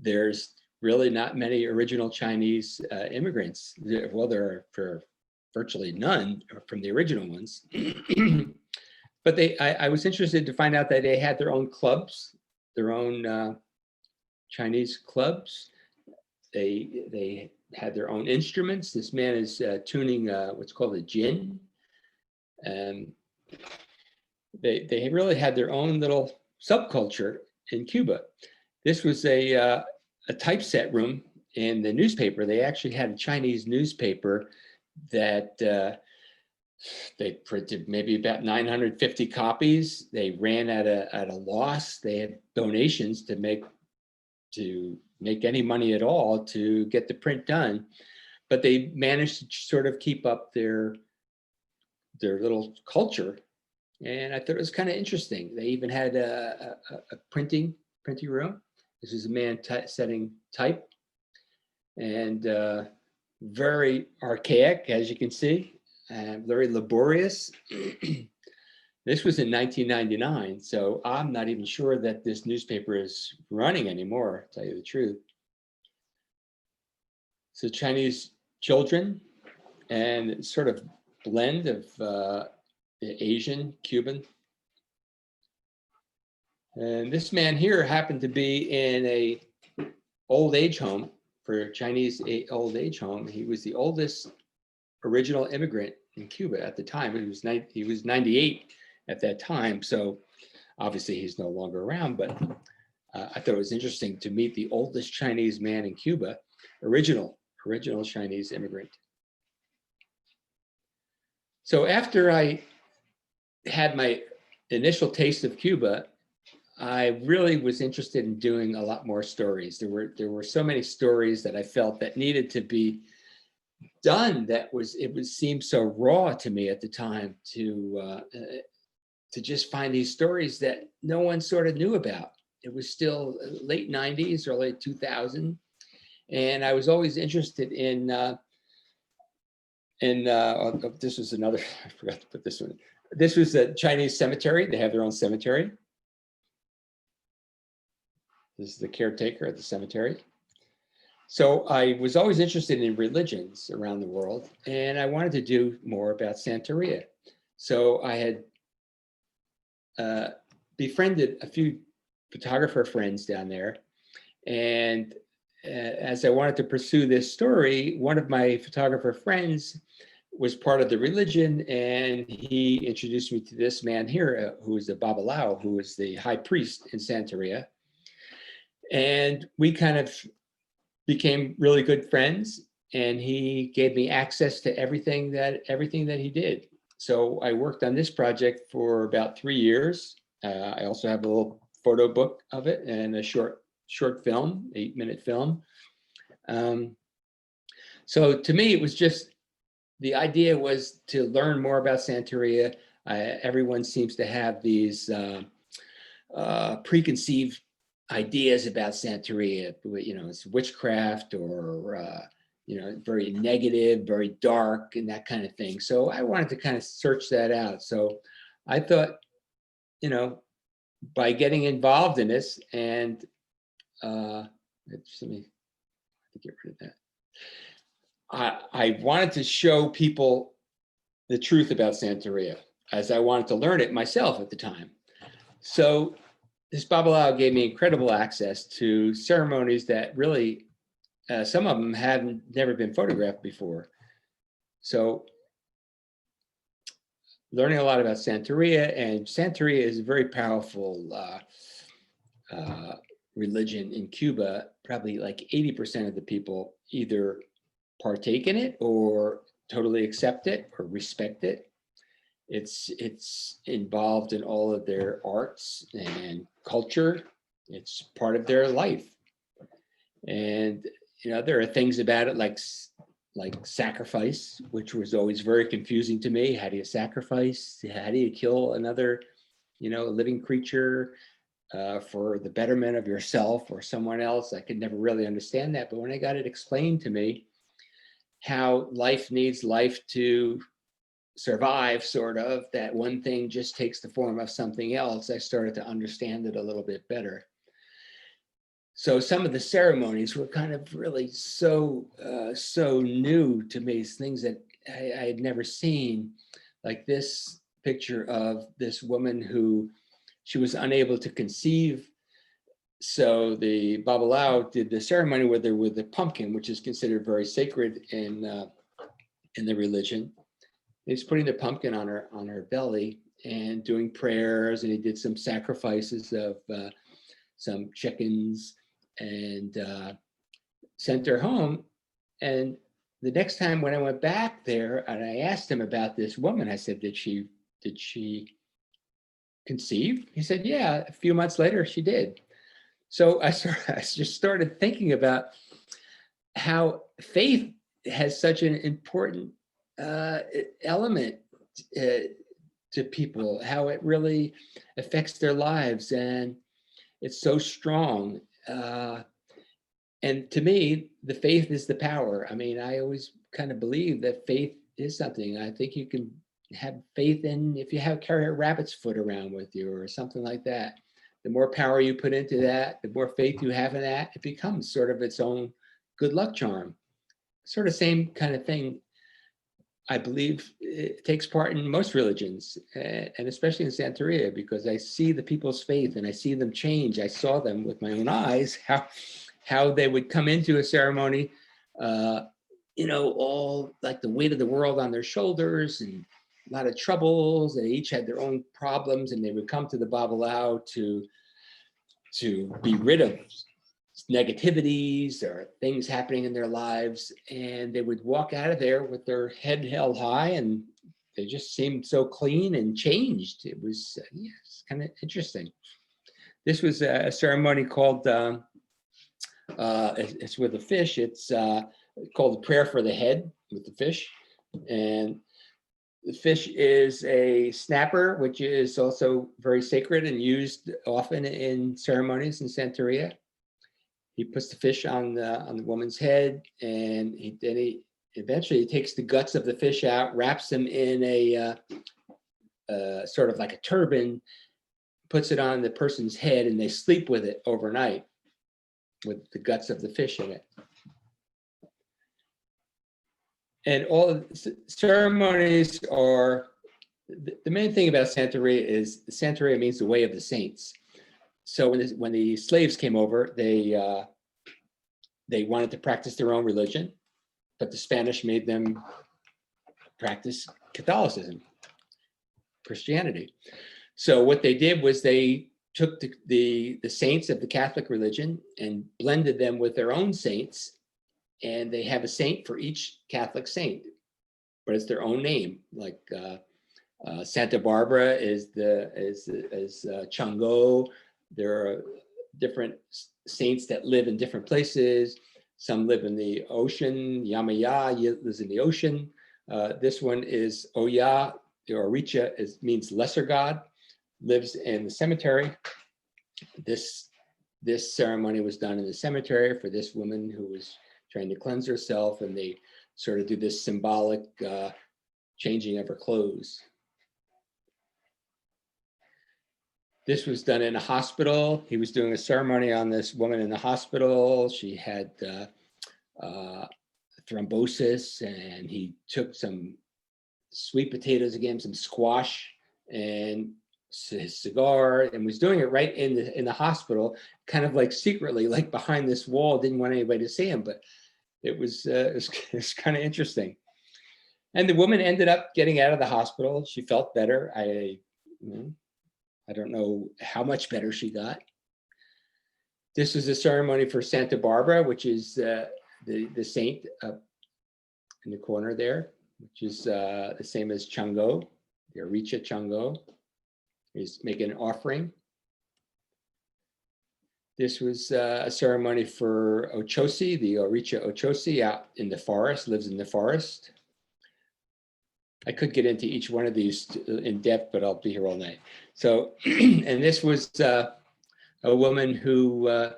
there's really not many original Chinese immigrants. Well, there are for virtually none from the original ones. But I was interested to find out that they had their own clubs, their own Chinese clubs. They had their own instruments. This man is tuning what's called a jin. And they really had their own little subculture in Cuba. This was a typeset room in the newspaper. They actually had a Chinese newspaper that they printed maybe about 950 copies. They ran at a loss. They had donations to make any money at all to get the print done, but they managed to sort of keep up their little culture. And I thought it was kind of interesting. They even had a printing room. This is a man setting type, and very archaic, as you can see, and very laborious. This was in 1999, so I'm not even sure that this newspaper is running anymore, to tell you the truth. So Chinese children and sort of blend of the Asian, Cuban. And this man here happened to be in a old age home for Chinese old age home. He was the oldest original immigrant in Cuba at the time. He was 98 at that time. So obviously he's no longer around, but I thought it was interesting to meet the oldest Chinese man in Cuba, original Chinese immigrant. So after I had my initial taste of Cuba, I really was interested in doing a lot more stories. There were so many stories that I felt that needed to be done. It seemed so raw to me at the time to just find these stories that no one sort of knew about. It was still late 90s, early 2000. And I was always interested in this was another, I forgot to put this one. This was a Chinese cemetery. They have their own cemetery. This is the caretaker at the cemetery. So I was always interested in religions around the world, and I wanted to do more about Santeria. So I had befriended a few photographer friends down there. And as I wanted to pursue this story, one of my photographer friends was part of the religion, and he introduced me to this man here, who is the Babalao, who is the high priest in Santeria. And we kind of became really good friends, and he gave me access to everything that he did. So I worked on this project for about 3 years. I also have a little photo book of it and a short film, 8-minute film. So to me, it was just, the idea was to learn more about Santeria. Everyone seems to have these preconceived ideas about Santeria. You know, it's witchcraft, or very negative, very dark, and that kind of thing. So I wanted to kind of search that out. So I thought, by getting involved in this, and let me get rid of that. I wanted to show people the truth about Santeria, as I wanted to learn it myself at the time. So this Babalao gave me incredible access to ceremonies that really, some of them hadn't never been photographed before. So learning a lot about Santeria, and Santeria is a very powerful religion in Cuba. Probably like 80% of the people either partake in it or totally accept it or respect it. It's involved in all of their arts and culture. It's part of their life. And there are things about it like sacrifice, which was always very confusing to me. How do you sacrifice? How do you kill another, living creature for the betterment of yourself or someone else? I could never really understand that. But when I got it explained to me, how life needs life to survive, sort of, that one thing just takes the form of something else, I started to understand it a little bit better. So some of the ceremonies were kind of really so new to me, things that I had never seen, like this picture of this woman who she was unable to conceive. So the Babalao did the ceremony with her with the pumpkin, which is considered very sacred in the religion. He's putting the pumpkin on her belly and doing prayers, and he did some sacrifices of some chickens, and sent her home. And the next time when I went back there and I asked him about this woman, I said, did she conceive? He said, yeah, a few months later she did. So I just started thinking about how faith has such an important element to people, how it really affects their lives, and it's so strong. And to me, the faith is the power. I mean, I always kind of believe that faith is something. I think you can have faith in if you carry a rabbit's foot around with you or something like that. The more power you put into that, the more faith you have in that, it becomes sort of its own good luck charm. Sort of same kind of thing, I believe it takes part in most religions, and especially in Santeria, because I see the people's faith and I see them change. I saw them with my own eyes, how they would come into a ceremony, all like the weight of the world on their shoulders and a lot of troubles. They each had their own problems, and they would come to the Babalao to be rid of negativities or things happening in their lives, and they would walk out of there with their head held high, and they just seemed so clean and changed. It was it's kind of interesting. This was a ceremony called it's with a fish. It's called the prayer for the head with the fish, and the fish is a snapper, which is also very sacred and used often in ceremonies in Santeria. He puts the fish on the woman's head, and then he eventually takes the guts of the fish out, wraps them in a sort of like a turban, puts it on the person's head, and they sleep with it overnight with the guts of the fish in it. And all of the ceremonies are, the main thing about Santeria is Santeria means the way of the saints. So when the slaves came over, they wanted to practice their own religion, but the Spanish made them practice Catholicism, Christianity. So what they did was they took the saints of the Catholic religion and blended them with their own saints, and they have a saint for each Catholic saint, but it's their own name. Like Santa Barbara is Chango. There are different saints that live in different places. Some live in the ocean. Yamaya lives in the ocean. This one is Oya, or Oricha means lesser god, lives in the cemetery. This ceremony was done in the cemetery for this woman who was trying to cleanse herself, and they sort of do this symbolic changing of her clothes. This was done in a hospital. He was doing a ceremony on this woman in the hospital. She had thrombosis, and he took some sweet potatoes, again, some squash, and his cigar, and was doing it right in the hospital, kind of like secretly, like behind this wall. Didn't want anybody to see him, but it was kind of interesting. And the woman ended up getting out of the hospital. She felt better. I don't know how much better she got. This was a ceremony for Santa Barbara, which is the saint up in the corner there, which is the same as Chango, the Oricha Chango. He's making an offering. This was a ceremony for Ochosi, the Oricha Ochosi, out in the forest, lives in the forest. I could get into each one of these in depth, but I'll be here all night. So, and this was a woman who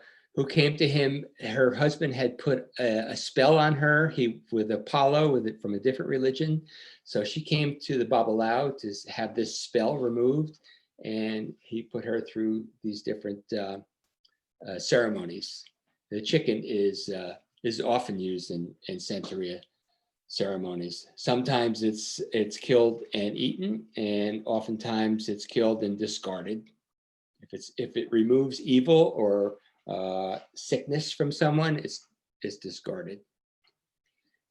came to him. Her husband had put a spell on her. With Apollo, from a different religion. So she came to the Babalao to have this spell removed, and he put her through these different ceremonies. The chicken is often used in Santeria ceremonies. Sometimes it's killed and eaten, and oftentimes it's killed and discarded. If it removes evil or sickness from someone, it's discarded.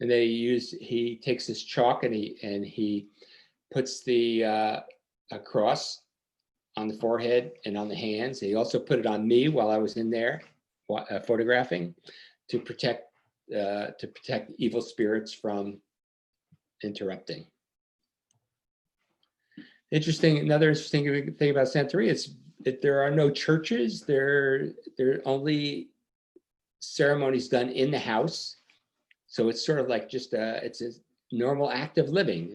And he takes this chalk and he puts the a cross on the forehead and on the hands. He also put it on me while I was in there photographing to protect evil spirits from interrupting. Another interesting thing about Santeria is that there are no churches. There are only ceremonies done in the house. So it's sort of like it's a normal act of living.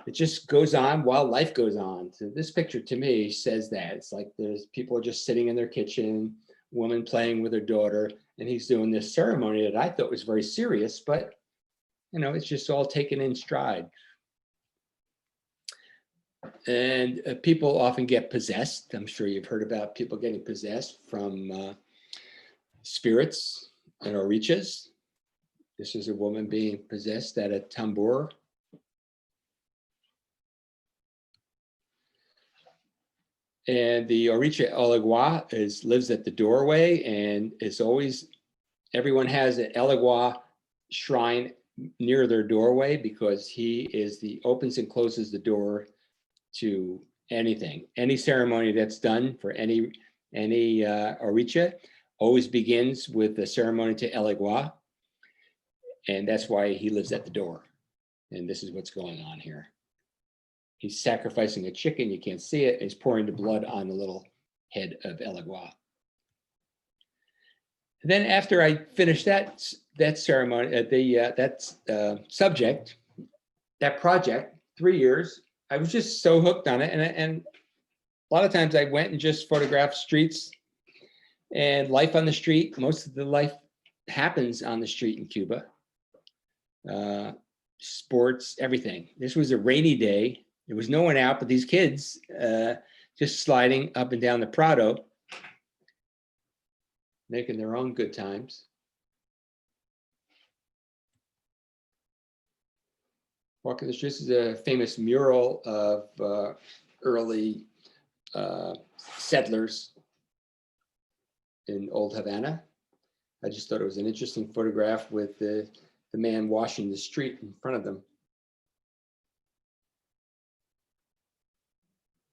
It just goes on while life goes on. So this picture to me says that. It's like there's people are just sitting in their kitchen, woman playing with her daughter, and he's doing this ceremony that I thought was very serious, but it's just all taken in stride. And people often get possessed. I'm sure you've heard about people getting possessed from spirits and orichas. This is a woman being possessed at a tambor. And the Oricha Elegua lives at the doorway, and everyone has an Elegua shrine near their doorway because he opens and closes the door to anything. Any ceremony that's done for any Oricha always begins with a ceremony to Elegua, and that's why he lives at the door. And this is what's going on here. He's sacrificing a chicken. You can't see it. He's pouring the blood on the little head of Elegua. Then after I finished that ceremony, that subject, that project, 3 years, I was just so hooked on it. And a lot of times I went and just photographed streets and life on the street. Most of the life happens on the street in Cuba. Sports, everything. This was a rainy day. There was no one out but these kids just sliding up and down the Prado, making their own good times. Walking the Streets is a famous mural of early settlers in Old Havana. I just thought it was an interesting photograph with the man washing the street in front of them.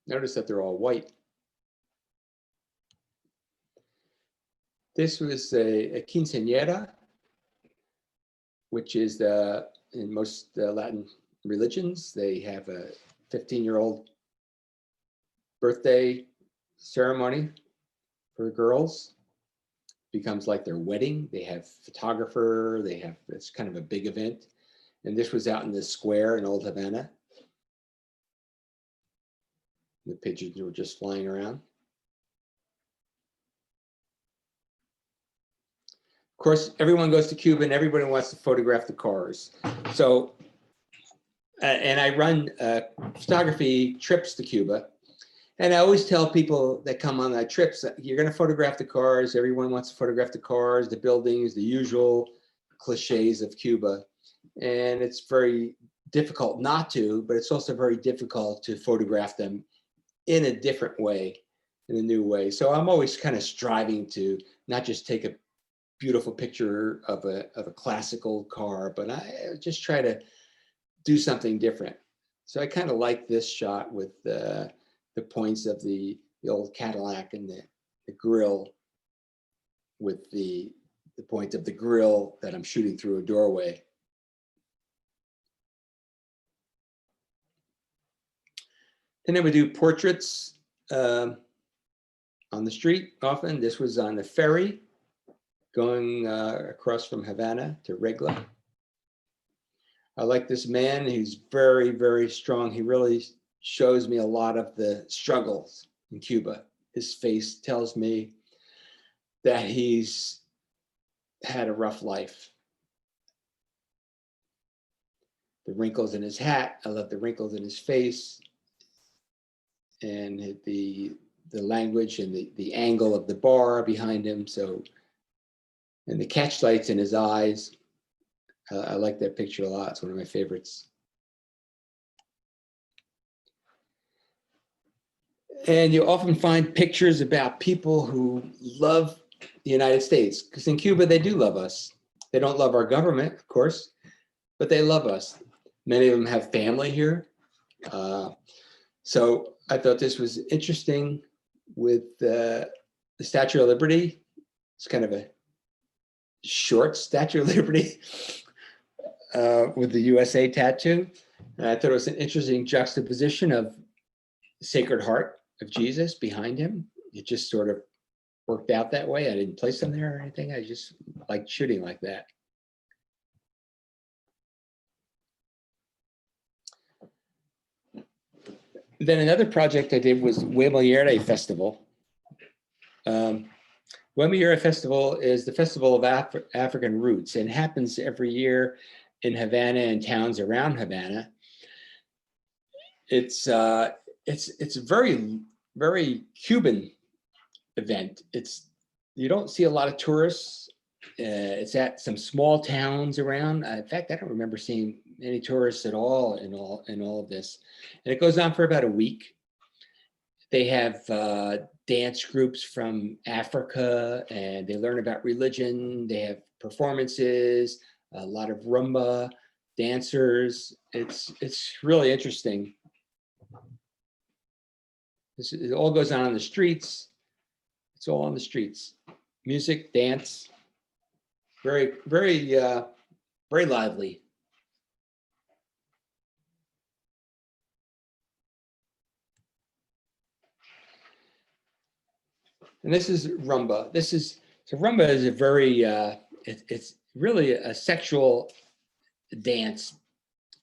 Notice that they're all white. This was a quinceañera, which is in most Latin religions, they have a 15-year-old birthday ceremony for girls. Becomes like their wedding. They have photographer. It's kind of a big event. And this was out in the square in Old Havana. The pigeons were just flying around. Of course, everyone goes to Cuba and everybody wants to photograph the cars. So, and I run photography trips to Cuba. And I always tell people that come on that trips that you're going to photograph the cars. Everyone wants to photograph the cars, the buildings, the usual cliches of Cuba. And it's very difficult not to, but it's also very difficult to photograph them in a different way, in a new way. So I'm always kind of striving to not just take a beautiful picture of a classical car, but I just try to do something different. So I kind of like this shot with the points of the old Cadillac and the grill with the point of the grill that I'm shooting through a doorway. Then I would do portraits on the street often. This was on a ferry going across from Havana to Regla. I like this man. He's very, very strong. He really shows me a lot of the struggles in Cuba. His face tells me that he's had a rough life. The wrinkles in his hat, I love the wrinkles in his face, and the the language and the angle of the bar behind him. So, and the catch lights in his eyes. I like that picture a lot. It's one of my favorites. And you often find pictures about people who love the United States, because in Cuba, they do love us. They don't love our government, of course, but they love us. Many of them have family here. So I thought this was interesting with the Statue of Liberty. It's kind of a short Statue of Liberty with the USA tattoo. And I thought it was an interesting juxtaposition of the Sacred Heart of Jesus behind him. It just sort of worked out that way. I didn't place them there or anything. I just liked shooting like that. Then another project I did was Huemullera Festival. Huemullera Festival is the festival of African roots and happens every year in Havana and towns around Havana. It's a very, very Cuban event. You don't see a lot of tourists. It's at some small towns around. In fact, I don't remember seeing any tourists at all in all of this. And it goes on for about a week. They have dance groups from Africa, and they learn about religion. They have performances, a lot of rumba dancers. It's really interesting. It all goes on the streets. It's all on the streets. Music, dance, very, very, very lively. And this is rumba. Rumba is a very, it's really a sexual dance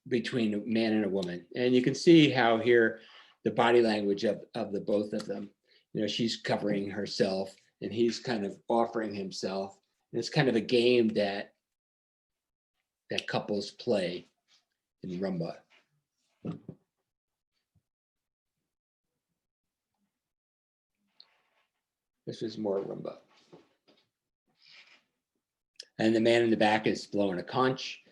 between a man and a woman. And you can see how here the body language of the both of them. You know, she's covering herself and he's kind of offering himself. And it's kind of a game that couples play in rumba. This is more rumba. And the man in the back is blowing a conch.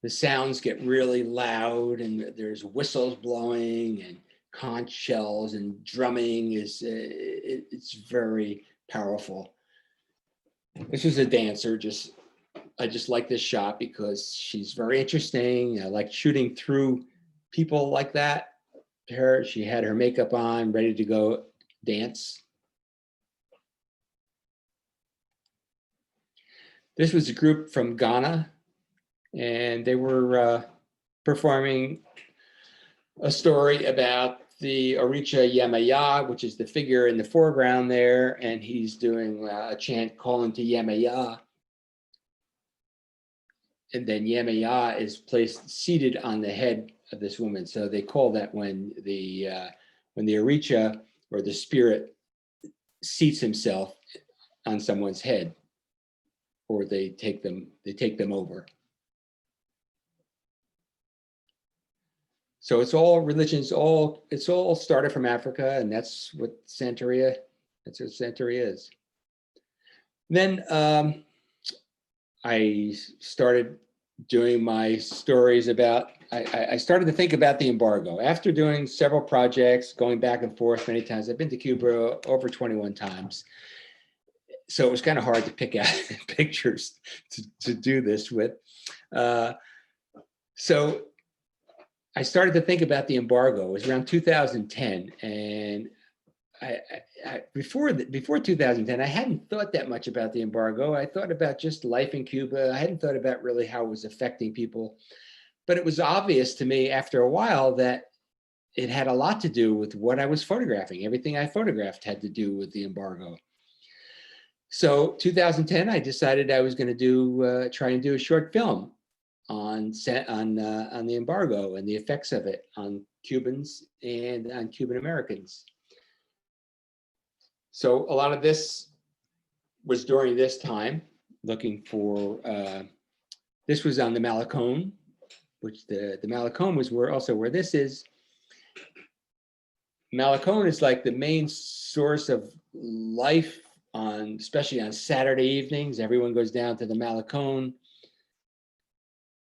The sounds get really loud and there's whistles blowing and conch shells and drumming it's very powerful. This is a dancer. I just like this shot because she's very interesting. I like shooting through people like that. She had her makeup on, ready to go dance. This was a group from Ghana, and they were performing a story about the Oricha Yemaya, which is the figure in the foreground there, and he's doing a chant calling to Yemaya. And then Yemaya is seated on the head of this woman. So they call that when the Oricha or the spirit seats himself on someone's head, or they take them over. So it's all religions, it's all started from Africa, and that's what Santeria is. Then I started doing my stories about, I started to think about the embargo. After doing several projects, going back and forth many times, I've been to Cuba over 21 times. So it was kind of hard to pick out pictures to do this with. So I started to think about the embargo. It was around 2010, and before 2010, I hadn't thought that much about the embargo. I thought about just life in Cuba. I hadn't thought about really how it was affecting people. But it was obvious to me after a while that it had a lot to do with what I was photographing. Everything I photographed had to do with the embargo. So 2010, I decided I was going to try and do a short film on the embargo and the effects of it on Cubans and on Cuban-Americans. So a lot of this was during this time, looking for, this was on the Malecón, which the Malecón was also where this is. Malecón is like the main source of life especially on Saturday evenings. Everyone goes down to the Malecón,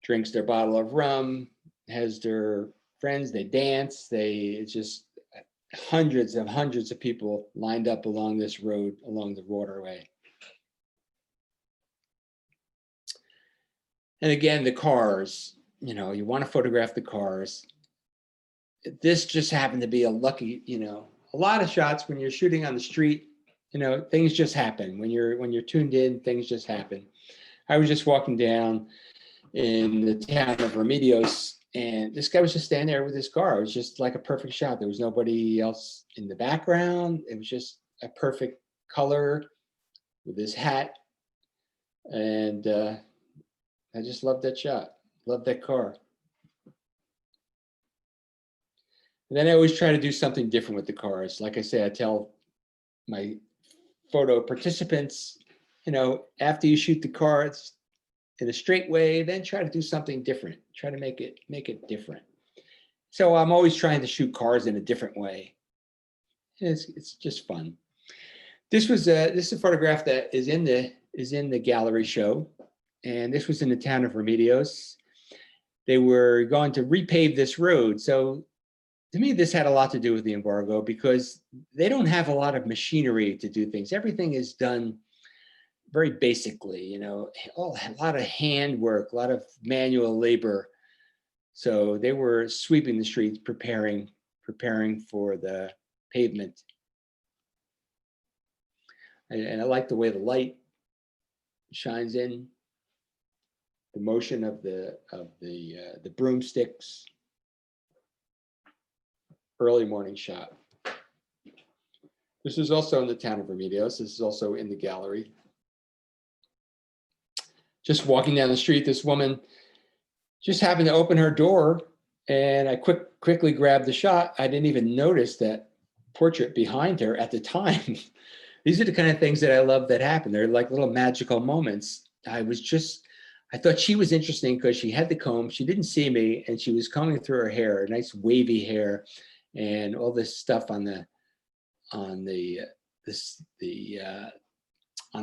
drinks their bottle of rum, has their friends, they dance, it's just hundreds of people lined up along this road, along the waterway. And again, the cars, you want to photograph the cars. This just happened to be a lucky, a lot of shots when you're shooting on the street, things just happen. When you're tuned in, things just happen. I was just walking down in the town of Remedios, and this guy was just standing there with his car. It was just like a perfect shot. There was nobody else in the background. It was just a perfect color with his hat. And I just loved that shot. Loved that car. And then I always try to do something different with the cars. Like I say, I tell my photo participants, after you shoot the car, it's in a straight way, then try to do something different. Try to make it different. So I'm always trying to shoot cars in a different way. It's just fun. This is a photograph that is in the gallery show, and this was in the town of Remedios. They were going to repave this road. So to me, this had a lot to do with the embargo because they don't have a lot of machinery to do things. Everything is done very basically, a lot of handwork, a lot of manual labor. So they were sweeping the streets, preparing for the pavement. And I like the way the light shines in, the motion of the broomsticks. Early morning shot. This is also in the town of Remedios. This is also in the gallery. Just walking down the street, this woman just happened to open her door, and I quickly grabbed the shot. I didn't even notice that portrait behind her at the time. These are the kind of things that I love that happen. They're like little magical moments. I thought she was interesting because she had the comb. She didn't see me, and she was combing through her hair, nice wavy hair, and all this stuff on the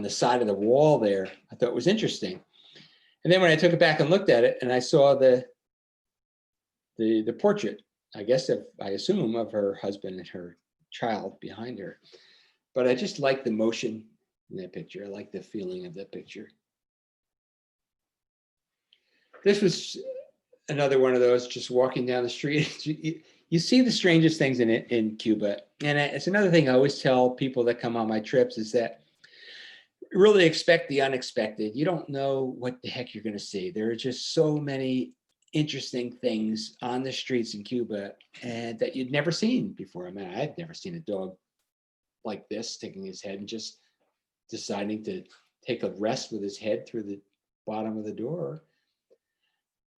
side of the wall there. I thought it was interesting. And then when I took it back and looked at it, and I saw the portrait, I assume of her husband and her child behind her. But I just like the motion in that picture. I like the feeling of that picture. This was another one of those, just walking down the street. You see the strangest things in Cuba. And it's another thing I always tell people that come on my trips is that really expect the unexpected. You don't know what the heck you're going to see. There are just so many interesting things on the streets in Cuba and that you'd never seen before. I mean, I've never seen a dog like this, sticking his head and just deciding to take a rest with his head through the bottom of the door.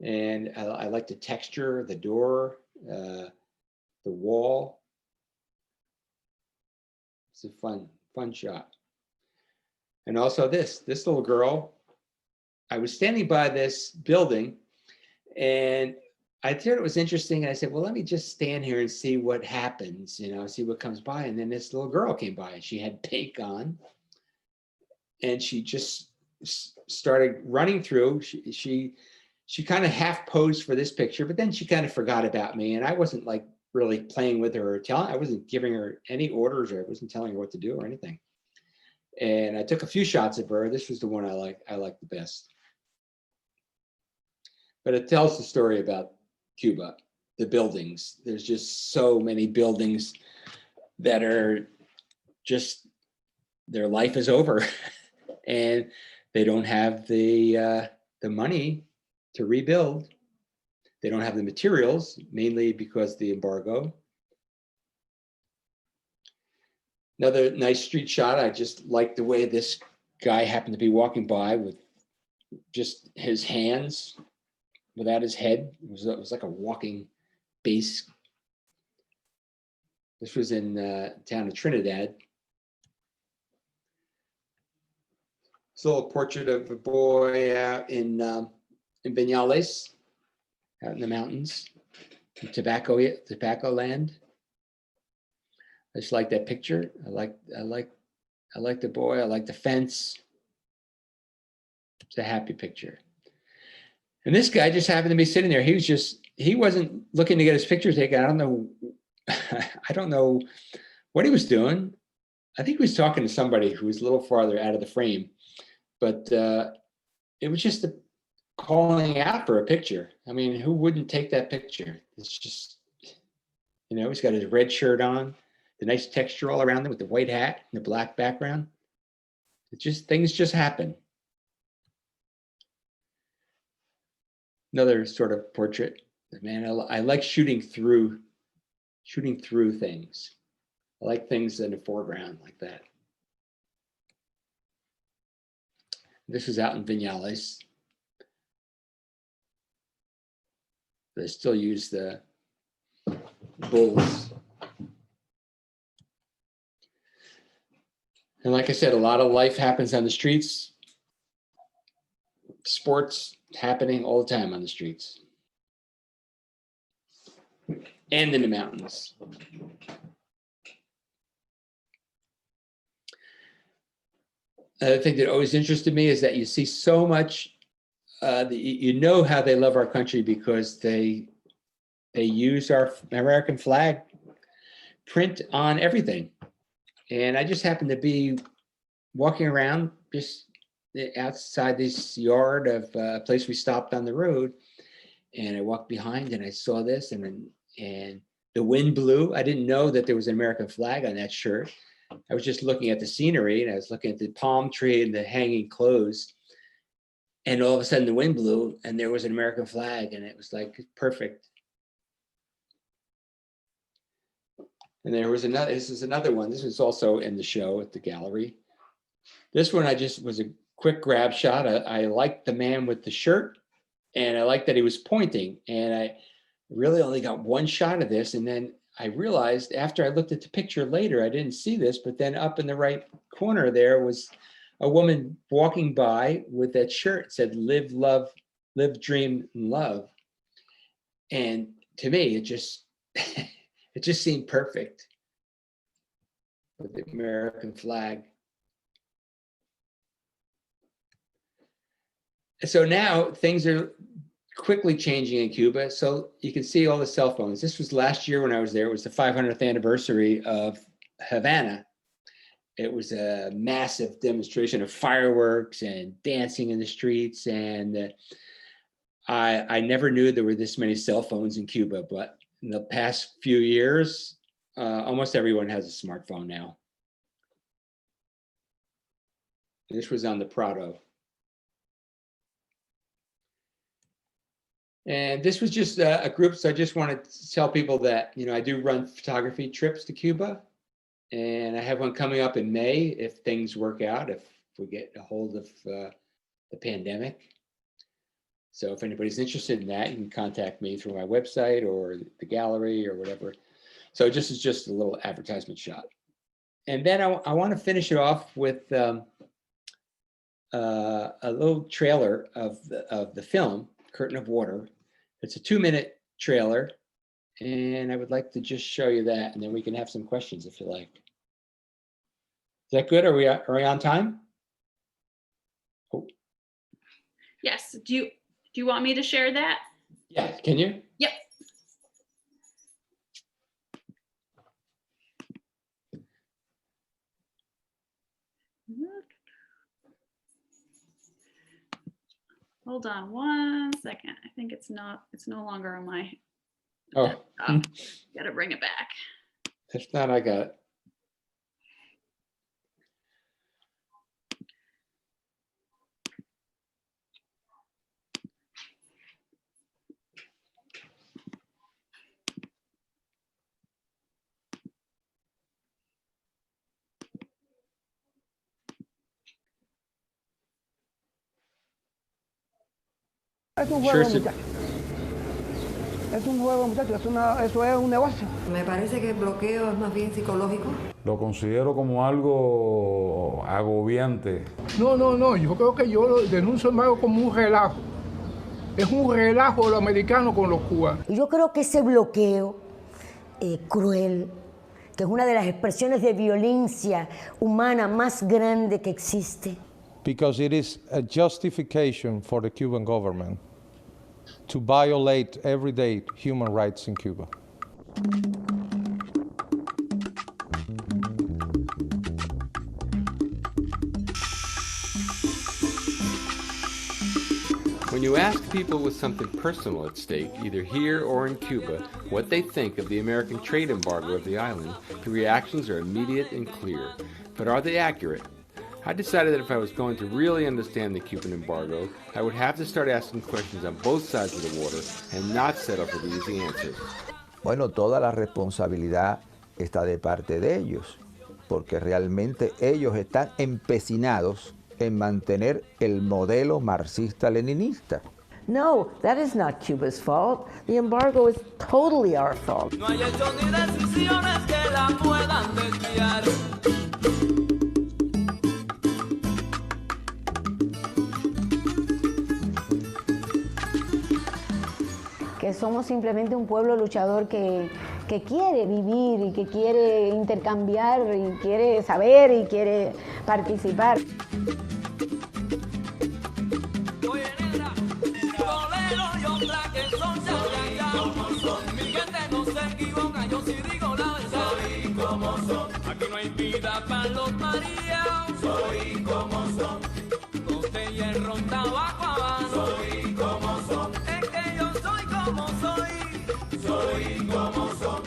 And I like the texture, the door, the wall. It's a fun shot. And also this little girl, I was standing by this building and I thought it was interesting. And I said, well, let me just stand here and see what happens, see what comes by. And then this little girl came by and she had pink on and she just started running through. She kind of half posed for this picture, but then she kind of forgot about me. And I wasn't like really playing with her or I wasn't giving her any orders or I wasn't telling her what to do or anything. And I took a few shots of her. This was the one I like the best. But it tells the story about Cuba, the buildings. There's just so many buildings that are just, their life is over and they don't have the money to rebuild. They don't have the materials, mainly because the embargo. Another nice street shot. I just like the way this guy happened to be walking by with just his hands without his head. It was like a walking base. This was in the town of Trinidad. It's a little portrait of a boy out in Viñales, out in the mountains, tobacco land. I just like that picture. I like the boy. I like the fence. It's a happy picture. And this guy just happened to be sitting there. He wasn't looking to get his picture taken. I don't know. I don't know what he was doing. I think he was talking to somebody who was a little farther out of the frame, but it was just calling out for a picture. I mean, who wouldn't take that picture? It's just, he's got his red shirt on, the nice texture all around him with the white hat and the black background. Things just happen. Another sort of portrait. Man, I like shooting through things. I like things in the foreground like that. This was out in Viñales. They still use the bulls. And like I said, a lot of life happens on the streets. Sports happening all the time on the streets. And in the mountains. Another thing that always interested me is that you see so much, you know how they love our country because they use our American flag print on everything. And I just happened to be walking around just outside this yard of a place we stopped on the road. And I walked behind and I saw this and the wind blew. I didn't know that there was an American flag on that shirt. I was just looking at the scenery and I was looking at the palm tree and the hanging clothes. And all of a sudden the wind blew and there was an American flag and it was like perfect. And there was this is another one. This was also in the show at the gallery. This one was a quick grab shot. I liked the man with the shirt and I liked that he was pointing, and I really only got one shot of this. And then I realized after I looked at the picture later, I didn't see this, but then up in the right corner there was a woman walking by with that shirt. It said, "Live, love, live, dream, and love." And to me, it just seemed perfect with the American flag. So now things are quickly changing in Cuba. So you can see all the cell phones. This was last year when I was there. It was the 500th anniversary of Havana. It was a massive demonstration of fireworks and dancing in the streets. And I never knew there were this many cell phones in Cuba, but in the past few years, almost everyone has a smartphone now. This was on the Prado. And this was just a group, so I just wanted to tell people that, I do run photography trips to Cuba, and I have one coming up in May if things work out, if we get a hold of the pandemic. So if anybody's interested in that, you can contact me through my website or the gallery or whatever. So this is just a little advertisement shot. And then I want to finish it off with a little trailer of the film, Curtain of Water. It's a 2-minute trailer, and I would like to just show you that, and then we can have some questions if you like. Is that good? Are we on time? Oh. Yes. Do you want me to share that? Yeah. Can you? Yep. Hold on 1 second. I think it's no longer on my. Oh. Gotta bring it back. If not, I got it. Es un juego, muchachos. Es un juego, muchachos. Eso es un negocio. Me parece que el bloqueo es más bien psicológico. Lo considero como algo agobiante. No. Yo creo que yo lo denuncio más como un relajo. Es un relajo los americanos con los cubanos. Yo creo que ese bloqueo cruel que es una de las expresiones de violencia humana más grande que existe. Because it is a justification for the Cuban government to violate every day human rights in Cuba. When you ask people with something personal at stake, either here or in Cuba, what they think of the American trade embargo of the island, the reactions are immediate and clear. But are they accurate? I decided that if I was going to really understand the Cuban embargo, I would have to start asking questions on both sides of the water and not settle for the easy answers. Bueno, toda la responsabilidad está de parte de ellos, porque realmente ellos están empecinados en mantener el modelo marxista-leninista. No, that is not Cuba's fault. The embargo is totally our fault. No hay hechos ni decisiones que la puedan desviar. Que somos simplemente un pueblo luchador que quiere vivir y que quiere intercambiar y quiere saber y quiere participar. Aquí no hay vida para los María. Soy como son. Botella, ron, tabaco, habano. Soy como son. Es que yo soy como soy. Soy como son.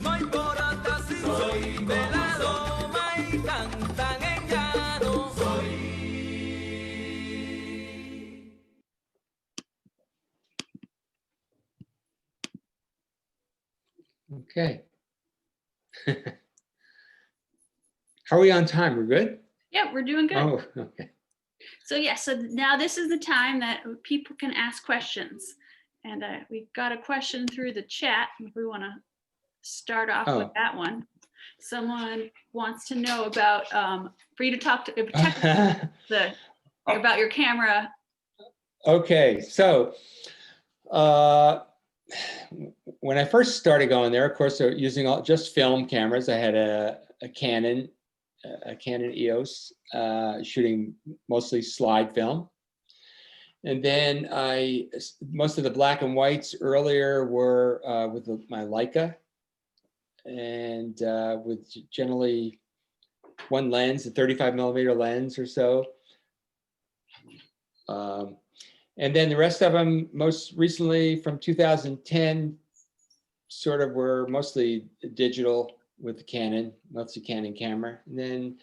No importa si soy de la loma y cantan en llano. Soy. Okay. How are we on time? We're good? Yeah, we're doing good. Oh, okay. So yeah, so now this is the time that people can ask questions. And we've got a question through the chat. If we want to start off with that one. Someone wants to know about, for you to talk to, about your camera. Okay, so when I first started going there, of course, they're using just film cameras. I had a Canon EOS, shooting mostly slide film. And then most of the black and whites earlier were with my Leica, and with generally one lens, a 35 millimeter lens or so. And then the rest of them, most recently from 2010, sort of were mostly digital with the Canon, mostly Canon camera. And then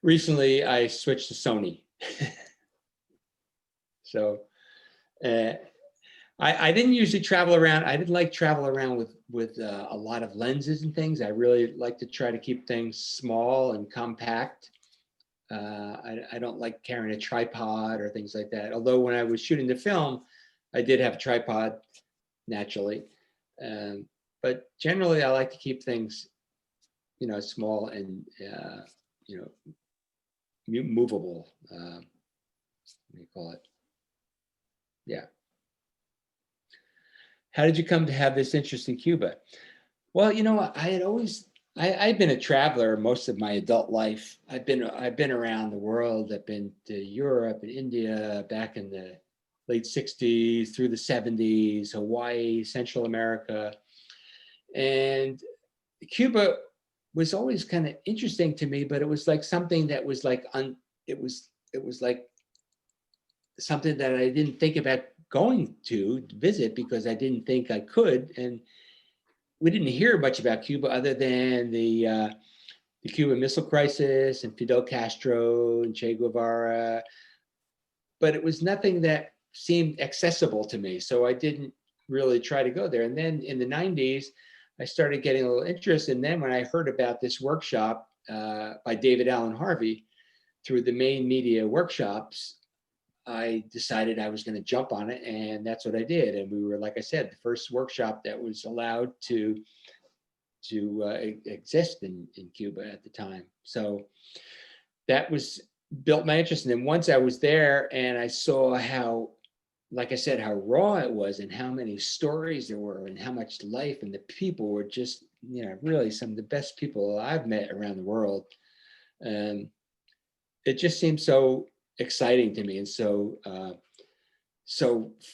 recently I switched to Sony. So I didn't usually travel around. I didn't like travel around with a lot of lenses and things. I really like to try to keep things small and compact. I don't like carrying a tripod or things like that. Although when I was shooting the film, I did have a tripod naturally. But generally I like to keep things, small and, movable. What do you call it? Yeah. How did you come to have this interest in Cuba? Well, I've been a traveler most of my adult life. I've been around the world. I've been to Europe and India back in the late 60s through the 70s, Hawaii, Central America. And Cuba was always kind of interesting to me, but it was like something that was like, it was like something that I didn't think about going to visit because I didn't think I could. And we didn't hear much about Cuba other than the Cuban Missile Crisis and Fidel Castro and Che Guevara, but it was nothing that seemed accessible to me. So I didn't really try to go there. And then in the 90s, I started getting a little interest. And then when I heard about this workshop by David Allen Harvey through the main media workshops, I decided I was going to jump on it, and that's what I did. And we were, like I said, the first workshop that was allowed to exist in Cuba at the time. So that built my interest. And then once I was there and I saw how, like I said, how raw it was and how many stories there were and how much life and the people were just really some of the best people I've met around the world. It just seems so exciting to me and so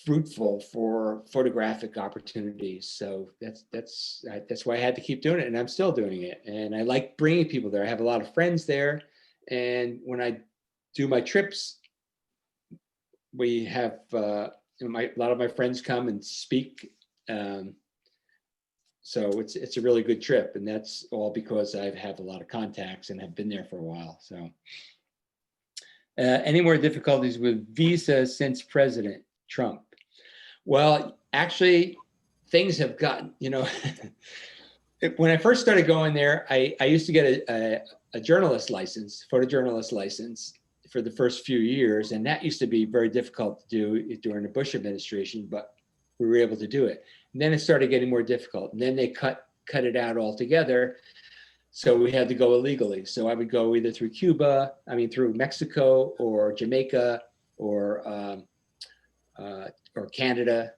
fruitful for photographic opportunities. So that's why I had to keep doing it, and I'm still doing it. And I like bringing people there. I have a lot of friends there, and when I do my trips, we have a lot of my friends come and speak. So it's a really good trip, and that's all because I have a lot of contacts and have been there for a while. So, any more difficulties with visa since President Trump? Well, actually, things have gotten, when I first started going there, I used to get a journalist license, photojournalist license for the first few years, and that used to be very difficult to do during the Bush administration, but we were able to do it. And then it started getting more difficult, and then they cut it out altogether. So we had to go illegally. So I would go either through through Mexico or Jamaica or Canada.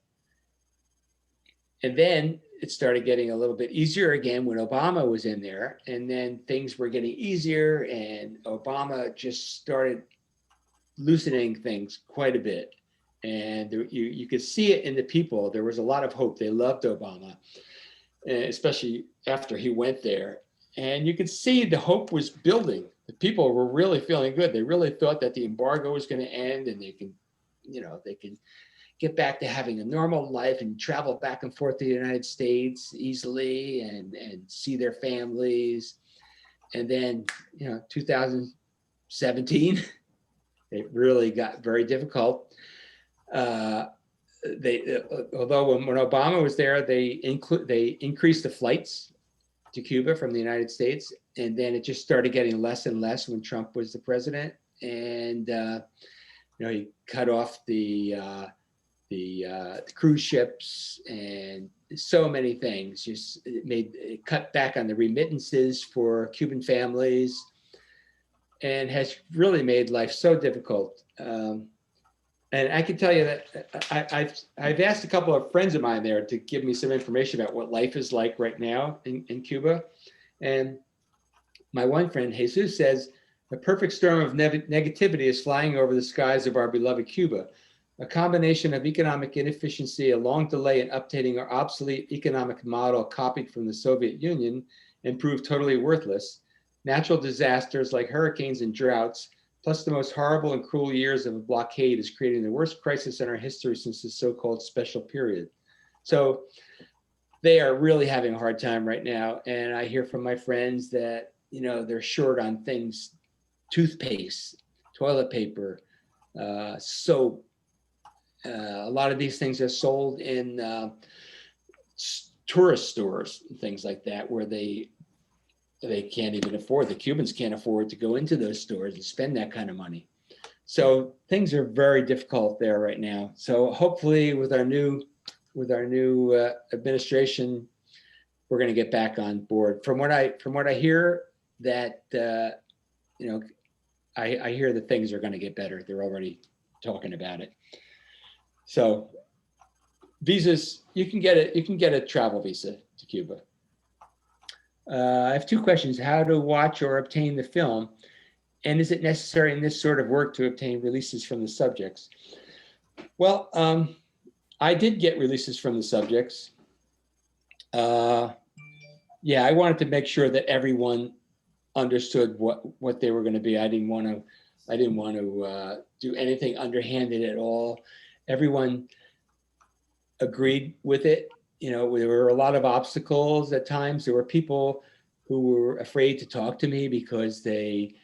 And then it started getting a little bit easier again when Obama was in there, and then things were getting easier, and Obama just started loosening things quite a bit. And you could see it in the people. There was a lot of hope. They loved Obama, especially after he went there. And you could see the hope was building. The people were really feeling good. They really thought that the embargo was going to end, and they can get back to having a normal life and travel back and forth to the United States easily and see their families. And then, 2017, it really got very difficult. Although when Obama was there, they increased the flights to Cuba from the United States, and then it just started getting less and less when Trump was the president, and he cut off the cruise ships and so many things. It cut back on the remittances for Cuban families, and has really made life so difficult. And I can tell you that I've asked a couple of friends of mine there to give me some information about what life is like right now in Cuba. And my one friend, Jesus, says, a perfect storm of negativity is flying over the skies of our beloved Cuba. A combination of economic inefficiency, a long delay in updating our obsolete economic model copied from the Soviet Union and proved totally worthless, natural disasters like hurricanes and droughts, plus the most horrible and cruel years of a blockade is creating the worst crisis in our history since the so-called special period. So they are really having a hard time right now. And I hear from my friends that, they're short on things, toothpaste, toilet paper, soap. A lot of these things are sold in tourist stores and things like that, where they can't even afford, the Cubans can't afford to go into those stores and spend that kind of money. So things are very difficult there right now. So hopefully with our new administration, we're going to get back on board. From what I hear, that I hear that things are going to get better. They're already talking about it. So visas, you can get a travel visa to Cuba. I have two questions: how to watch or obtain the film, and is it necessary in this sort of work to obtain releases from the subjects? Well, I did get releases from the subjects. I wanted to make sure that everyone understood what they were going to be. I didn't want to do anything underhanded at all. Everyone agreed with it. There were a lot of obstacles at times. There were people who were afraid to talk to me because they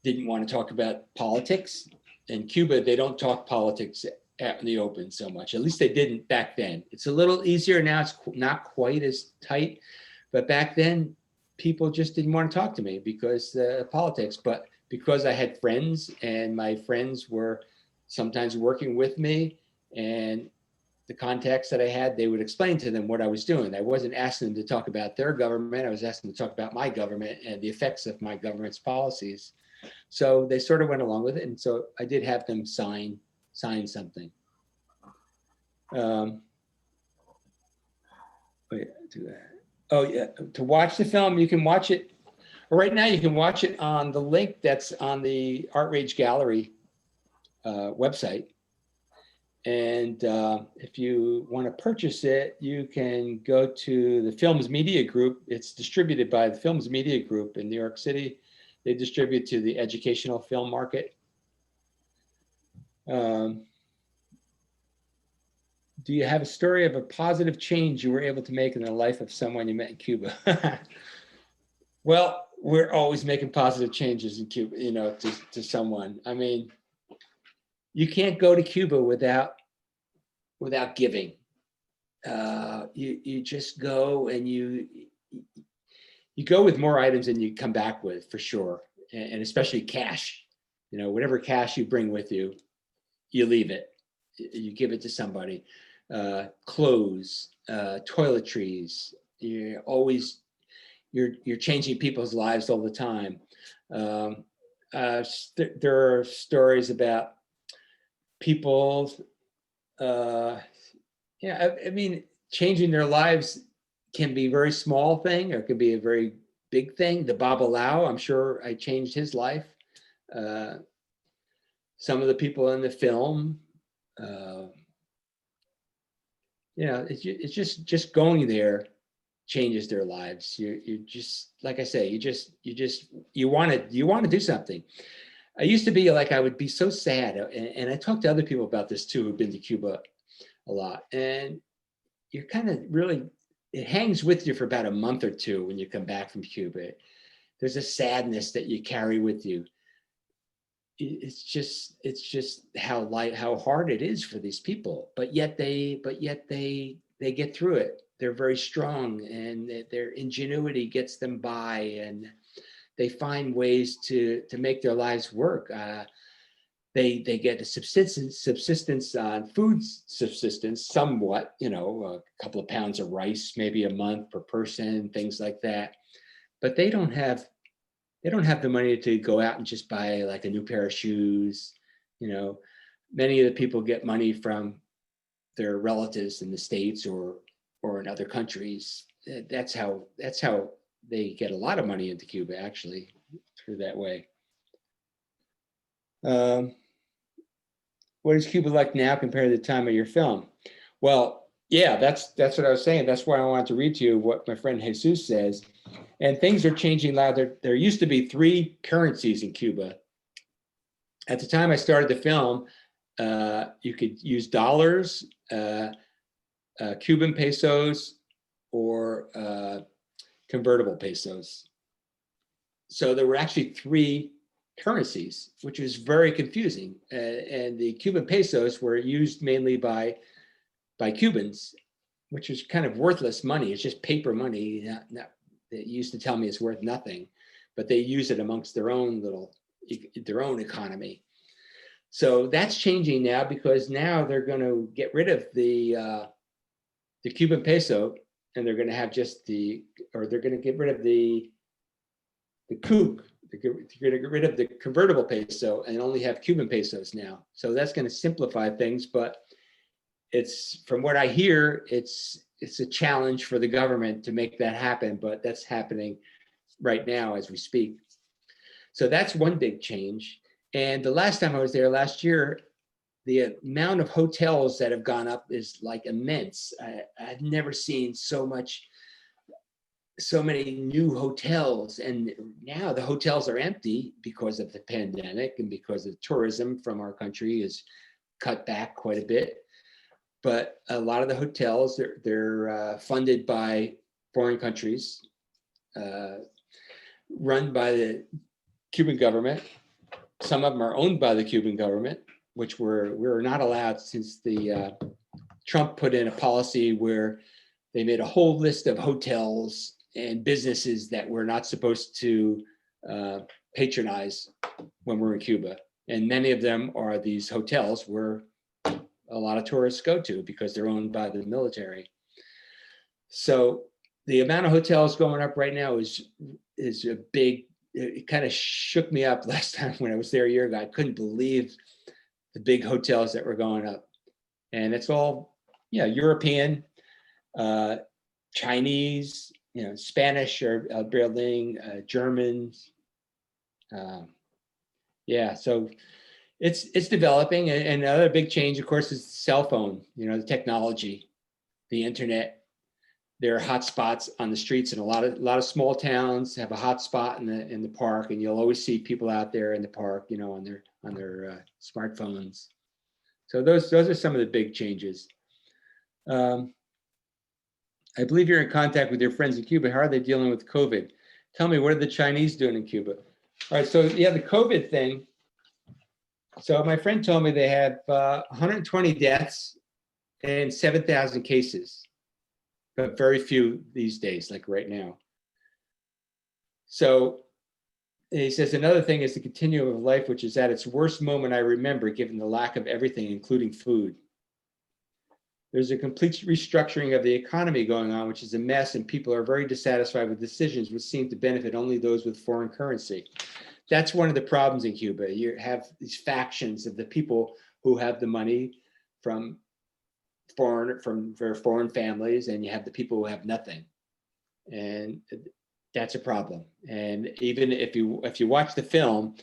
didn't want to talk about politics. In Cuba, they don't talk politics out in the open so much. At least they didn't back then. It's a little easier now. It's not quite as tight, but back then, people just didn't want to talk to me because politics. But because I had friends, and my friends were sometimes working with me, and the contacts that I had, they would explain to them what I was doing. I wasn't asking them to talk about their government. I was asking them to talk about my government and the effects of my government's policies. So they sort of went along with it. And so I did have them sign something. Oh, yeah. To watch the film, you can watch it. Right now, you can watch it on the link that's on the Art Rage Gallery website. And if you want to purchase it, you can go to the Films Media Group. It's distributed by the Films Media Group in New York City. They distribute to the educational film market. Do you have a story of a positive change you were able to make in the life of someone you met in Cuba? Well, we're always making positive changes in Cuba, you know, to someone. I mean, you can't go to Cuba without giving. You just go and you go with more items than you come back with, for sure, and especially cash. You know, whatever cash you bring with you, you leave it. You give it to somebody. Clothes, toiletries. You're changing people's lives all the time. There are stories about people. I mean, changing their lives can be a very small thing, or it could be a very big thing. The Baba Lao, I'm sure I changed his life. Some of the people in the film, it's just going there changes their lives. You just, like I say, you want to do something. I used to be like, I would be so sad, and I talked to other people about this too, who've been to Cuba a lot, and you're kind of really, it hangs with you for about a month or two when you come back from Cuba. There's a sadness that you carry with you. It's just how hard it is for these people, but yet they get through it. They're very strong, and their ingenuity gets them by, and they find ways to make their lives work. They get a subsistence on food subsistence, somewhat, a couple of pounds of rice, maybe a month per person, things like that. But they don't have the money to go out and just buy like a new pair of shoes. Many of the people get money from their relatives in the States or in other countries. That's how they get a lot of money into Cuba, actually, through that way. What is Cuba like now compared to the time of your film? Well, yeah, that's what I was saying. That's why I wanted to read to you what my friend Jesus says. And things are changing loud. There used to be 3 currencies in Cuba. At the time I started the film, you could use dollars, Cuban pesos, or convertible pesos. So there were actually 3 currencies, which was very confusing. And the Cuban pesos were used mainly by Cubans, which was kind of worthless money. It's just paper money. They used to tell me it's worth nothing, but they use it amongst their own economy. So that's changing now, because now they're going to get rid of the Cuban peso, and they're going to have they're going to get rid of the CUC. They're going to get rid of the convertible peso and only have Cuban pesos now. So that's going to simplify things, but it's, from what I hear, it's a challenge for the government to make that happen, but that's happening right now as we speak. So that's one big change. And the last time I was there last year, the amount of hotels that have gone up is like immense. I've never seen so many new hotels, and now the hotels are empty because of the pandemic and because of tourism from our country is cut back quite a bit. But a lot of the hotels, they're funded by foreign countries, run by the Cuban government. Some of them are owned by the Cuban government, which we're not allowed since the Trump put in a policy where they made a whole list of hotels and businesses that we're not supposed to patronize when we're in Cuba. And many of them are these hotels where a lot of tourists go to because they're owned by the military. So the amount of hotels going up right now is a big, it kind of shook me up last time when I was there a year ago. I couldn't believe the big hotels that were going up. And it's all, European, Chinese, Spanish are building, Germans. Yeah, so it's developing. And another big change, of course, is the cell phone, the technology, the internet. There are hot spots on the streets, and a lot of small towns have a hot spot in the park, and you'll always see people out there in the park, on their smartphones. So those are some of the big changes. I believe you're in contact with your friends in Cuba. How are they dealing with COVID? Tell me, what are the Chinese doing in Cuba? All right, so yeah, the COVID thing. So my friend told me they have 120 deaths and 7,000 cases, but very few these days, like right now. So he says, another thing is the continuum of life, which is at its worst moment I remember, given the lack of everything, including food. There's a complete restructuring of the economy going on, which is a mess, and people are very dissatisfied with decisions which seem to benefit only those with foreign currency. That's one of the problems in Cuba. You have these factions of the people who have the money from foreign families, and you have the people who have nothing, and that's a problem. And even if you watch the film,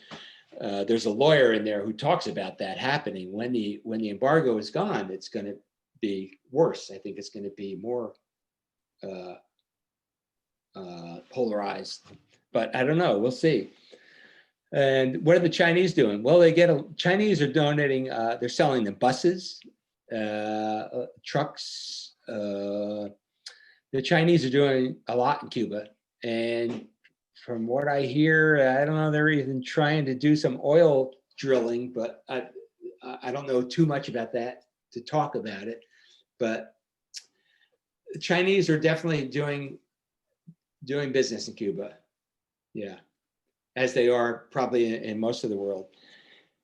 there's a lawyer in there who talks about that happening when the embargo is gone. It's going to be worse. I think it's going to be more polarized, but I don't know. We'll see. And what are the Chinese doing? Well, Chinese are donating. They're selling them buses, trucks. The Chinese are doing a lot in Cuba, and from what I hear, I don't know, they're even trying to do some oil drilling, but I don't know too much about that to talk about it. But the Chinese are definitely doing business in Cuba, yeah, as they are probably in most of the world,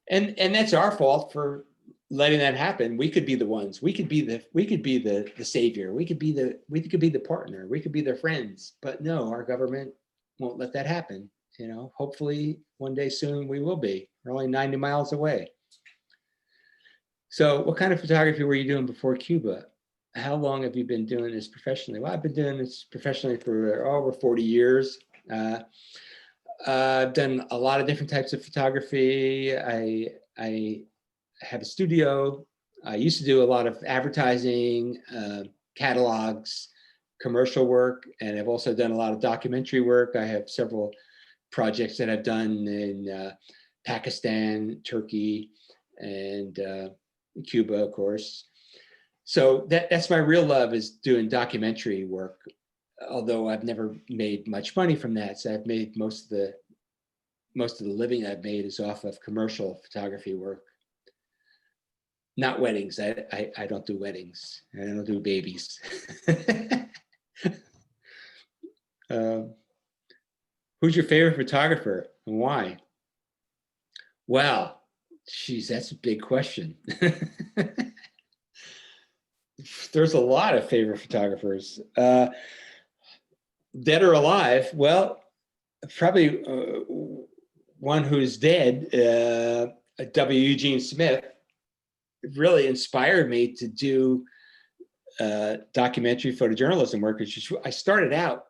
and that's our fault for letting that happen. We could be the ones. We could be the savior. We could be the partner. We could be their friends. But no, our government won't let that happen. Hopefully one day soon we will be. We're only 90 miles away. So what kind of photography were you doing before Cuba? How long have you been doing this professionally? Well, I've been doing this professionally for over 40 years. I've done a lot of different types of photography. I have a studio. I used to do a lot of advertising, catalogs, commercial work, and I've also done a lot of documentary work. I have several projects that I've done in Pakistan, Turkey, and Cuba, of course. So that's my real love, is doing documentary work, although I've never made much money from that. So I've made most of the living I've made is off of commercial photography work. Not weddings. I don't do weddings. I don't do babies. Who's your favorite photographer and why? Well, geez, that's a big question. There's a lot of favorite photographers, dead or alive. Well, probably one who's dead, W. Eugene Smith, really inspired me to do documentary photojournalism work. I started out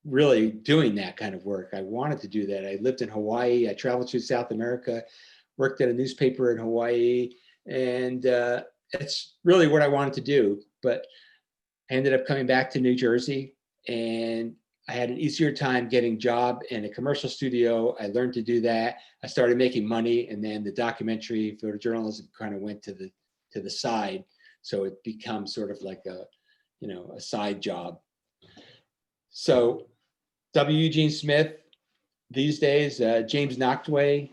really doing that kind of work. I wanted to do that. I lived in Hawaii. I traveled through South America, worked at a newspaper in Hawaii, and it's really what I wanted to do. But I ended up coming back to New Jersey, and I had an easier time getting a job in a commercial studio. I learned to do that. I started making money, and then the documentary photojournalism kind of went to the side. So it becomes sort of like a side job. So W. Eugene Smith, these days, James Noctway,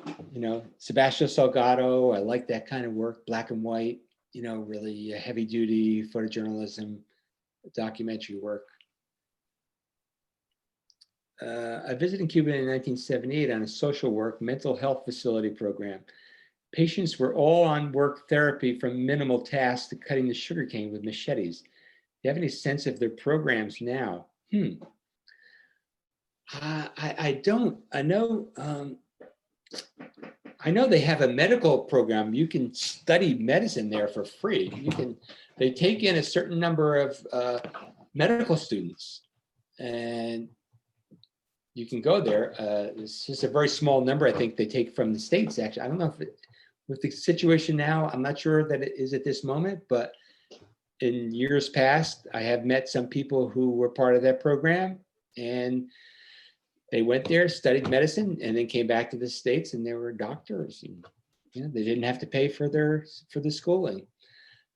Sebastian Salgado. I like that kind of work, black and white, really heavy duty photojournalism, documentary work. I visited Cuba in 1978 on a social work mental health facility program. Patients were all on work therapy, from minimal tasks to cutting the sugarcane with machetes. Do you have any sense of their programs now? I don't. I know they have a medical program. You can study medicine there for free. They take in a certain number of medical students, and you can go there. It's just a very small number. I think they take from the States, actually. I don't know if with the situation now, I'm not sure that it is at this moment, but in years past, I have met some people who were part of that program, and they went there, studied medicine, and then came back to the States, and they were doctors. And, you know, they didn't have to pay for the schooling.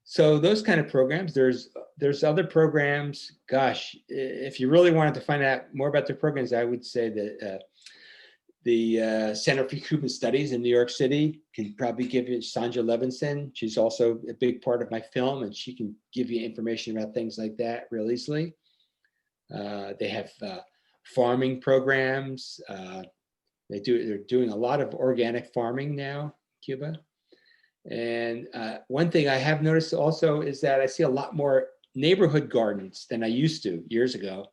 So those kind of programs, there's other programs. Gosh, if you really wanted to find out more about the programs, I would say that the Center for Cuban Studies in New York City can probably give you Sandra Levinson. She's also a big part of my film, and she can give you information about things like that real easily. They have farming programs. They're doing a lot of organic farming now, Cuba. And one thing I have noticed also is that I see a lot more neighborhood gardens than I used to years ago.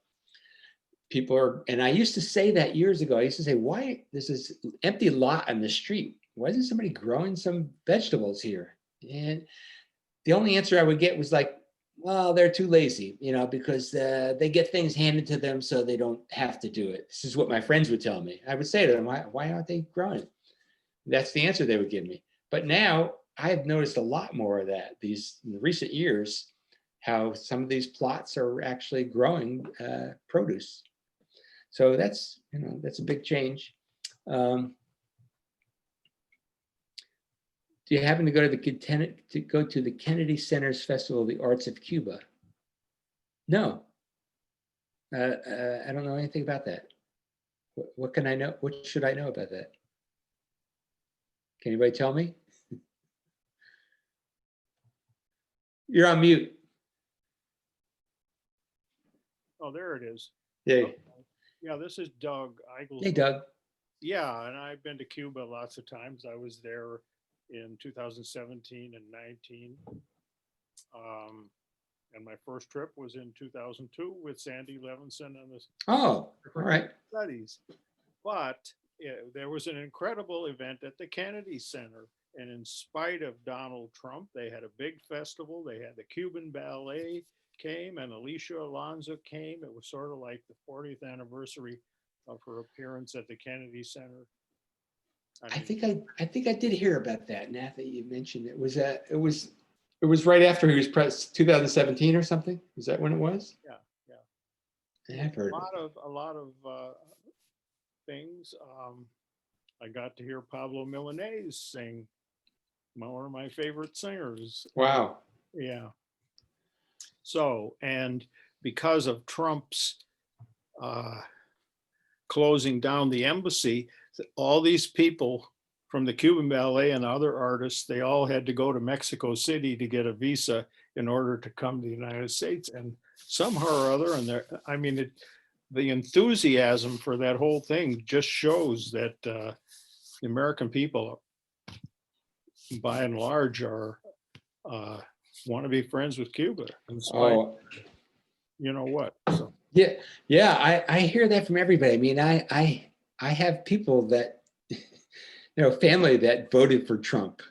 And I used to say that years ago. I used to say, why there's this empty lot on the street? Why isn't somebody growing some vegetables here? And the only answer I would get was like, well, they're too lazy, you know, because they get things handed to them so they don't have to do it. This is what my friends would tell me. I would say to them, why aren't they growing? That's the answer they would give me. But now I've noticed a lot more of that in the recent years, how some of these plots are actually growing produce. So that's a big change. Do you happen to go to the Kennedy Center's Festival of the Arts of Cuba? No. I don't know anything about that. What can I know? What should I know about that? Can anybody tell me? You're on mute. Oh, there it is. Yeah. Okay. Yeah, this is Doug Eigel. Hey, Doug. Yeah, and I've been to Cuba lots of times. I was there in 2017 and 19. And my first trip was in 2002 with Sandy Levinson and the all right. studies. But there was an incredible event at the Kennedy Center. And in spite of Donald Trump, they had a big festival. They had the Cuban Ballet came and Alicia Alonso came. It was sort of like the 40th anniversary of her appearance at the Kennedy Center. I think I did hear about that. Now that you mentioned it, it was right after he was president, 2017 or something. Is that when it was? Yeah. I've heard a lot of things. I got to hear Pablo Milanese sing, one of my favorite singers. Wow. Yeah. So, and because of Trump's closing down the embassy, all these people from the Cuban Ballet and other artists, they all had to go to Mexico City to get a visa in order to come to the United States. And somehow or other, the enthusiasm for that whole thing just shows that the American people, by and large, are want to be friends with Cuba. In spite, you know what? So. Yeah. I hear that from everybody. I mean, I have people that, family that voted for Trump,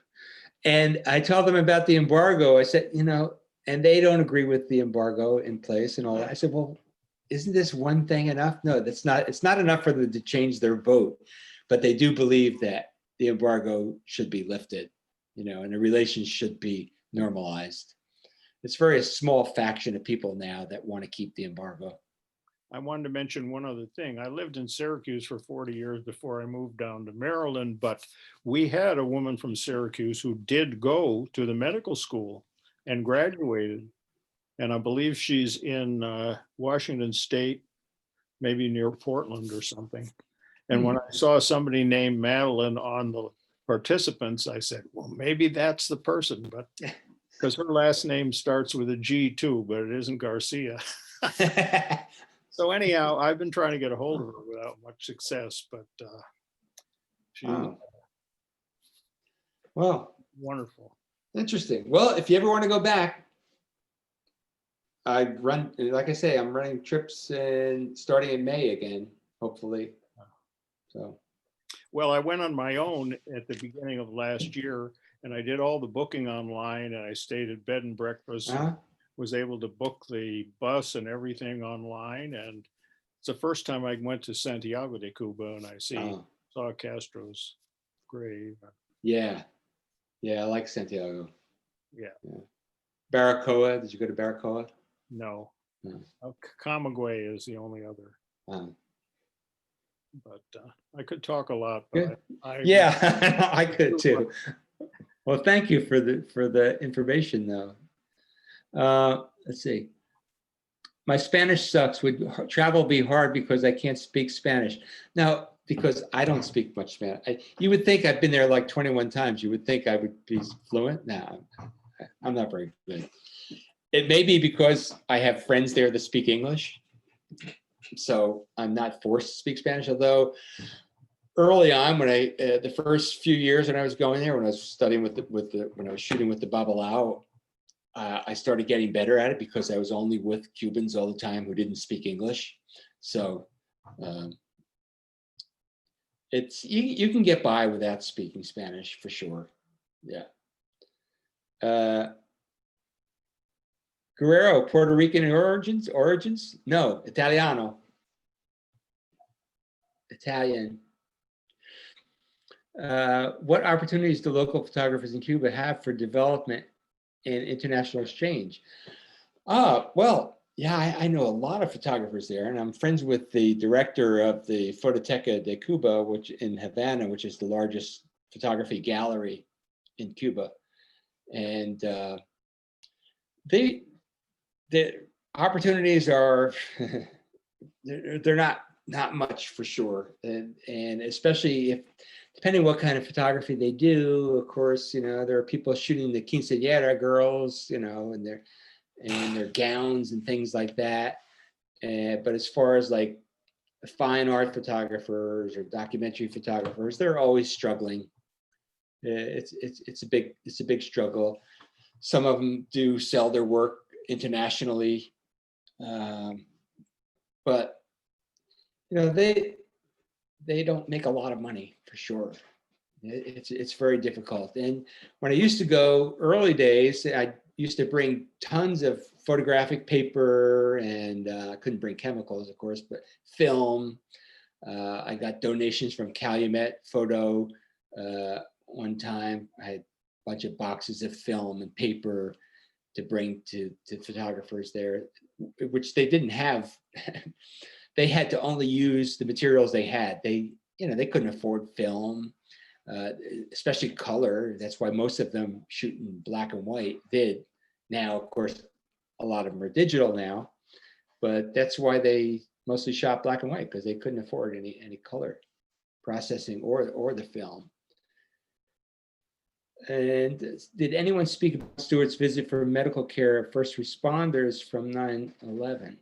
and I tell them about the embargo. I said, and they don't agree with the embargo in place and all that. I said, well, isn't this one thing enough? No, that's not. It's not enough for them to change their vote, but they do believe that the embargo should be lifted, and the relations should be normalized. It's very a small faction of people now that want to keep the embargo. I wanted to mention one other thing. I lived in Syracuse for 40 years before I moved down to Maryland, but we had a woman from Syracuse who did go to the medical school and graduated. And I believe she's in Washington State, maybe near Portland or something. And when I saw somebody named Madeline on the participants, I said, well, maybe that's the person, but because her last name starts with a G too, but it isn't Garcia. So anyhow, I've been trying to get a hold of her without much success, but she's wonderful. Interesting. Well, if you ever want to go back, I'm running trips starting in May again, hopefully. So. Well, I went on my own at the beginning of last year, and I did all the booking online, and I stayed at bed and breakfast. Was able to book the bus and everything online, and It's the first time I went to Santiago de Cuba and I Oh, saw Castro's grave. yeah. Yeah, I like Santiago. Yeah, Baracoa, did you go to Baracoa? no. No. Camagüey is the only other, Um, but I could talk a lot, Good. but I Yeah, I could too. Well, thank you for the information though. Let's see. My Spanish sucks. Would travel be hard because I can't speak Spanish? Now, because I don't speak much Spanish. You would think I've been there like 21 times. You would think I would be fluent. No, I'm not very good. It may be because I have friends there that speak English. So I'm not forced to speak Spanish, although early on when the first few years when I was going there, when I was studying when I was shooting with the Babalao, I started getting better at it because I was only with Cubans all the time who didn't speak English. So it's you can get by without speaking Spanish for sure. Yeah. Guerrero, Puerto Rican origins? No, Italiano. Italian. What opportunities do local photographers in Cuba have for development and international exchange? Well, yeah, I know a lot of photographers there, and I'm friends with the director of the Fototeca de Cuba, which in Havana, which is the largest photography gallery in Cuba. And the opportunities are they're not much for sure, and especially if depending what kind of photography they do. Of course, there are people shooting the quinceañera girls, and their gowns and things like that. But as far as like fine art photographers or documentary photographers, they're always struggling. It's a big struggle. Some of them do sell their work internationally, but they don't make a lot of money for sure. It's very difficult. And when I used to go early days, I used to bring tons of photographic paper, and I couldn't bring chemicals, of course, but film. I got donations from Calumet Photo one time. I had a bunch of boxes of film and paper to bring to photographers there, which they didn't have. They had to only use the materials they had. They couldn't afford film, especially color. That's why most of them shoot in black and white did. Now, of course, a lot of them are digital now, but that's why they mostly shot black and white, because they couldn't afford any color processing or the film. And did anyone speak about Stewart's visit for medical care of first responders from 9/11?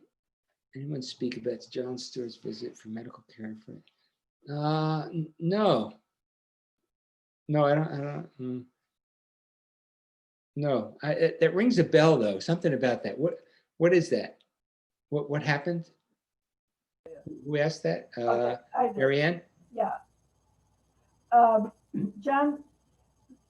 Anyone speak about John Stewart's visit for medical care? No, I don't. No, that rings a bell though. Something about that. What is that? What happened? Who asked that? Marianne? Yeah. John,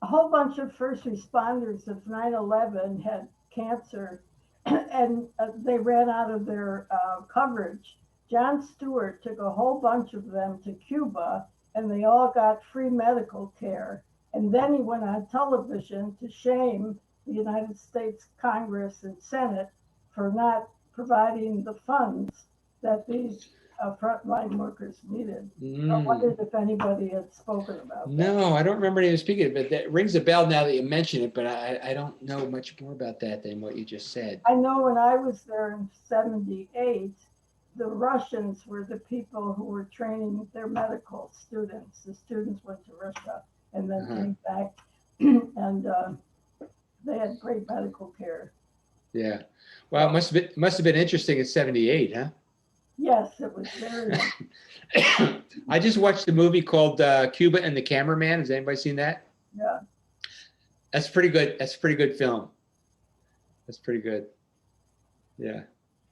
a whole bunch of first responders of 9/11 had cancer and they ran out of their coverage. John Stewart took a whole bunch of them to Cuba and they all got free medical care. And then he went on television to shame the United States Congress and Senate for not providing the funds that these frontline workers needed. I wondered if anybody had spoken about that. No, I don't remember anyone speaking, but that rings a bell now that you mention it, but I don't know much more about that than what you just said. I know when I was there in 78, the Russians were the people who were training their medical students. The students went to Russia and then came back and they had great medical care. Yeah. Well, it must have been interesting in 78, huh? Yes, it was very. I just watched a movie called Cuba and the Cameraman. Has anybody seen that? Yeah. That's pretty good. That's a pretty good film. That's pretty good. Yeah.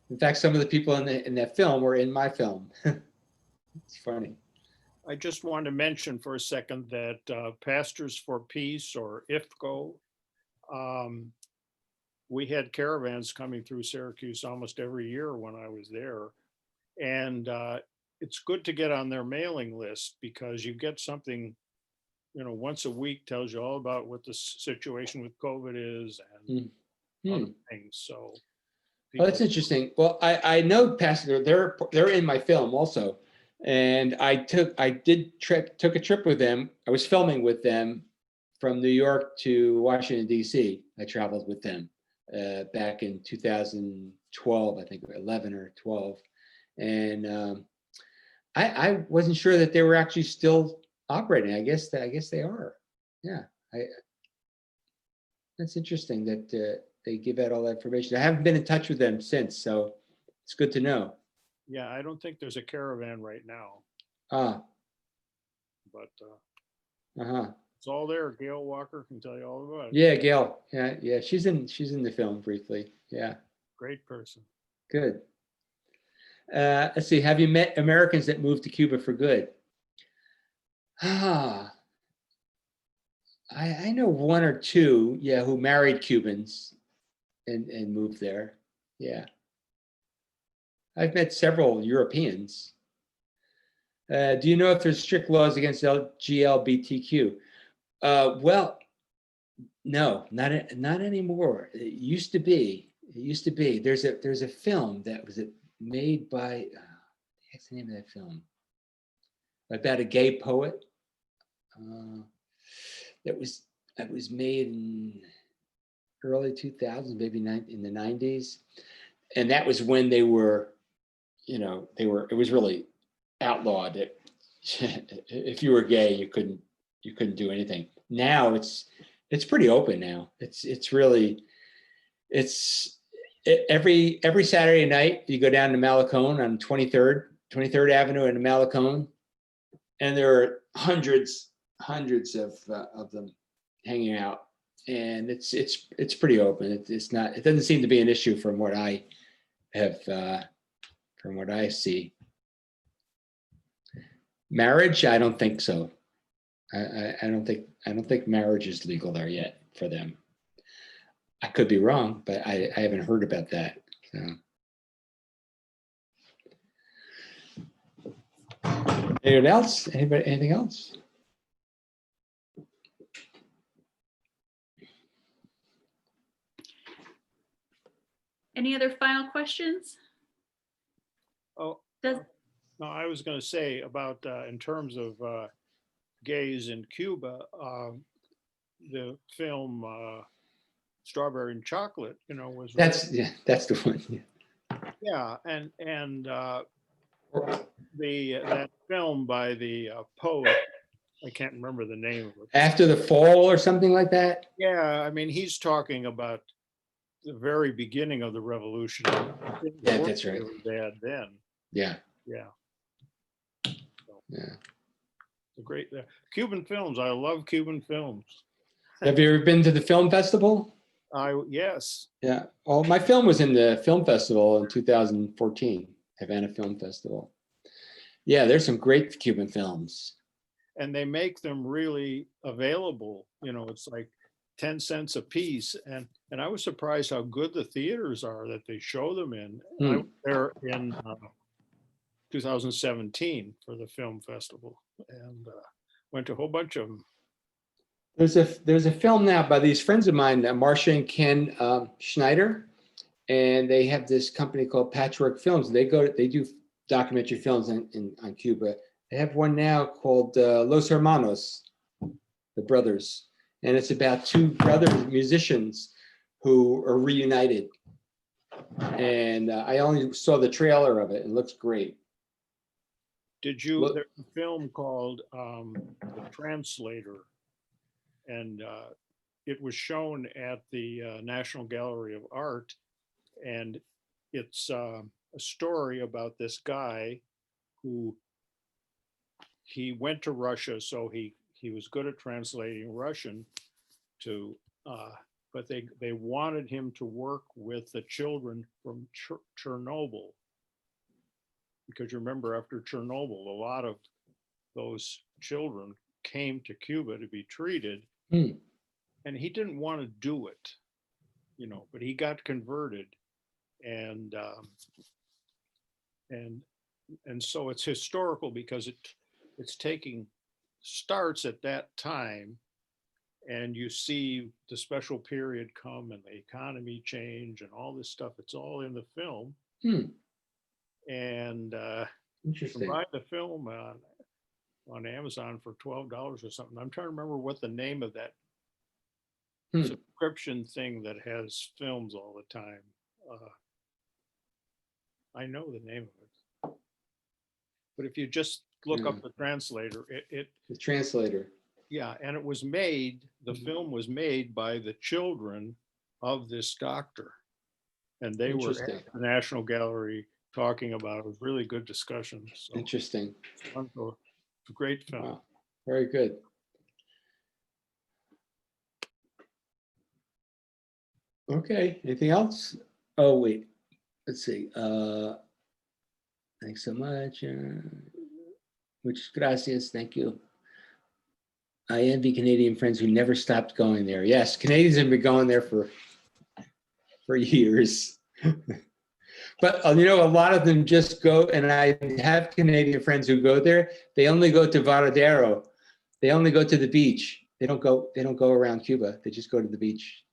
In fact, some of the people in that film were in my film. It's funny. I just want to mention for a second that Pastors for Peace, or IFCO, we had caravans coming through Syracuse almost every year when I was there. And it's good to get on their mailing list because you get something, once a week tells you all about what the situation with COVID is and other things. So. Oh, that's interesting. Well, I know Pastor, they're in my film also. And I took a trip with them. I was filming with them from New York to Washington, D.C. I traveled with them back in 2012, I think 11 or 12. And I wasn't sure that they were actually still operating. I guess they are. Yeah. That's interesting that they give out all that information. I haven't been in touch with them since, so it's good to know. Yeah, I don't think there's a caravan right now, Ah. but Uh-huh. it's all there. Gail Walker can tell you all about it. Yeah, Gail. Yeah. She's in the film briefly. Yeah. Great person. Good. Let's see. Have you met Americans that moved to Cuba for good? I know one or two, yeah, who married Cubans and moved there. Yeah. I've met several Europeans. Do you know if there's strict laws against GLBTQ? Well, no, not anymore. It used to be. There's a film that was made by. What's the name of that film? About a gay poet. That was made in early 2000s, maybe in the 90s, and that was when they were. It was really outlawed that if you were gay, you couldn't do anything. Now it's pretty open now. Every Saturday night you go down to Malacone on 23rd Avenue in Malacone, and there are hundreds of them hanging out, and it's pretty open. It doesn't seem to be an issue from what I have. From what I see. Marriage, I don't think so. I don't think marriage is legal there yet for them. I could be wrong, but I haven't heard about that. So. Anyone else? Anything else? Any other final questions? Oh, no, I was going to say about in terms of gays in Cuba, the film Strawberry and Chocolate, was that's the one. Yeah, and that film by the poet, I can't remember the name of it. After the Fall or something like that. Yeah, I mean he's talking about the very beginning of the revolution. Yeah, that's right. Really bad then. Yeah. So, yeah. Great Cuban films. I love Cuban films. Have you ever been to the film festival? Yes. Yeah. Oh, my film was in the film festival in 2014, Havana Film Festival. Yeah, there's some great Cuban films. And they make them really available. It's like 10 cents a piece. And I was surprised how good the theaters are that they show them in. I was there in 2017 for the film festival and went to a whole bunch of them. There's a film now by these friends of mine, Marcia and Ken Schneider, and they have this company called Patchwork Films. They do documentary films on Cuba. They have one now called Los Hermanos, the brothers, and it's about two brother musicians who are reunited. And I only saw the trailer of it. It looks great. There's a film called The Translator, and it was shown at the National Gallery of Art, and it's a story about this guy who he went to Russia, so he was good at translating Russian but they wanted him to work with the children from Chernobyl. Because you remember after Chernobyl, a lot of those children came to Cuba to be treated. And he didn't want to do it, but he got converted. And and so it's historical because it's starts at that time, and you see the special period come and the economy change and all this stuff. It's all in the film. And you can buy the film on Amazon for $12 or something. I'm trying to remember what the name of that subscription thing that has films all the time. I know the name of it, but if you just look up the translator, the translator. Yeah, and it was made, the film was made by the children of this doctor. And they were at the National Gallery talking about it. It was really good discussion. So Interesting. it's a great film. Wow. Very good. Okay, anything else? Oh, wait, let's see. Thanks so much. Muchas gracias, thank you. I envy Canadian friends who never stopped going there. Yes, Canadians have been going there for years. But you know, a lot of them just go, and I have Canadian friends who go there. They only go to Varadero. They only go to the beach. They don't go around Cuba. They just go to the beach.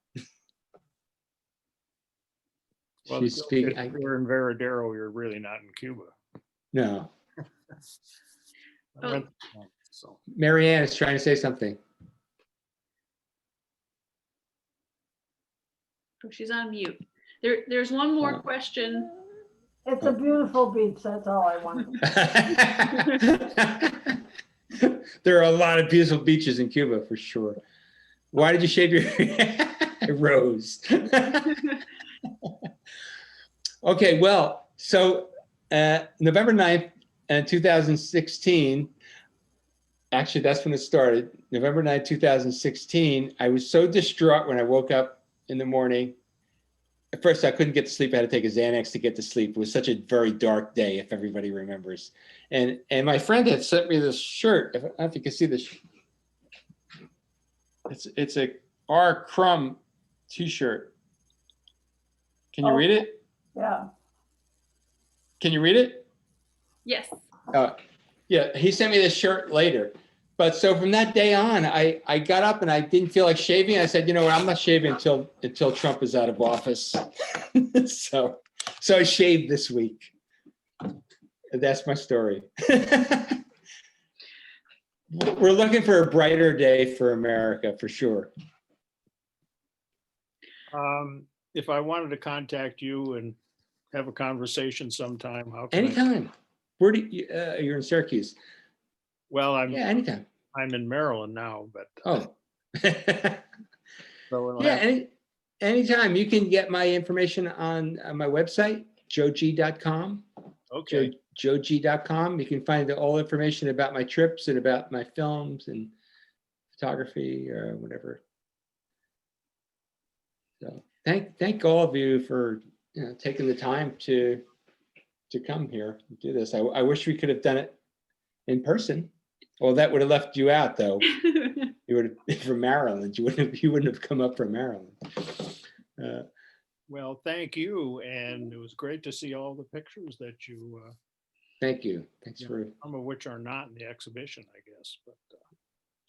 Well, if you're in Varadero, you're really not in Cuba. No. So. Marianne is trying to say something. Oh, she's on mute. There's one more question. It's a beautiful beach. That's all I want. There are a lot of beautiful beaches in Cuba for sure. Why did you shave your Rose? Okay, well, so November 9th, 2016, actually, that's when it started. November 9th, 2016, I was so distraught when I woke up in the morning. At first, I couldn't get to sleep. I had to take a Xanax to get to sleep. It was such a very dark day, if everybody remembers. And my friend had sent me this shirt. I don't know if you can see this. It's a R. Crumb t-shirt. Can you read it? Yeah. Can you read it? Yes. Yeah, he sent me this shirt later. But so from that day on, I got up and I didn't feel like shaving. I said, you know what, I'm not shaving until Trump is out of office. So I shaved this week. That's my story. We're looking for a brighter day for America, for sure. If I wanted to contact you and have a conversation sometime, how can anytime. Where do you, you're in Syracuse? Well, anytime. I'm in Maryland now, but so anytime. You can get my information on my website, joeg.com. Okay. joeg.com. You can find all information about my trips and about my films and photography or whatever. So thank all of you for taking the time to come here and do this. I wish we could have done it in person. Well, that would have left you out, though. You would have from Maryland. You wouldn't have come up from Maryland. Well, thank you, and it was great to see all the pictures that you. Thank you. Thanks for. Some of which are not in the exhibition, I guess, but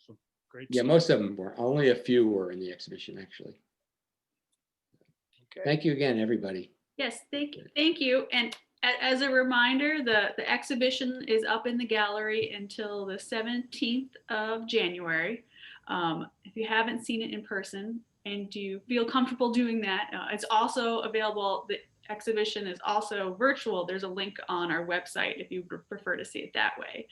some great. Yeah, most of them were. Only a few were in the exhibition, actually. Okay. Thank you again, everybody. Yes, thank you. And as a reminder, the exhibition is up in the gallery until the 17th of January. If you haven't seen it in person and you feel comfortable doing that, it's also available. The exhibition is also virtual. There's a link on our website if you prefer to see it that way.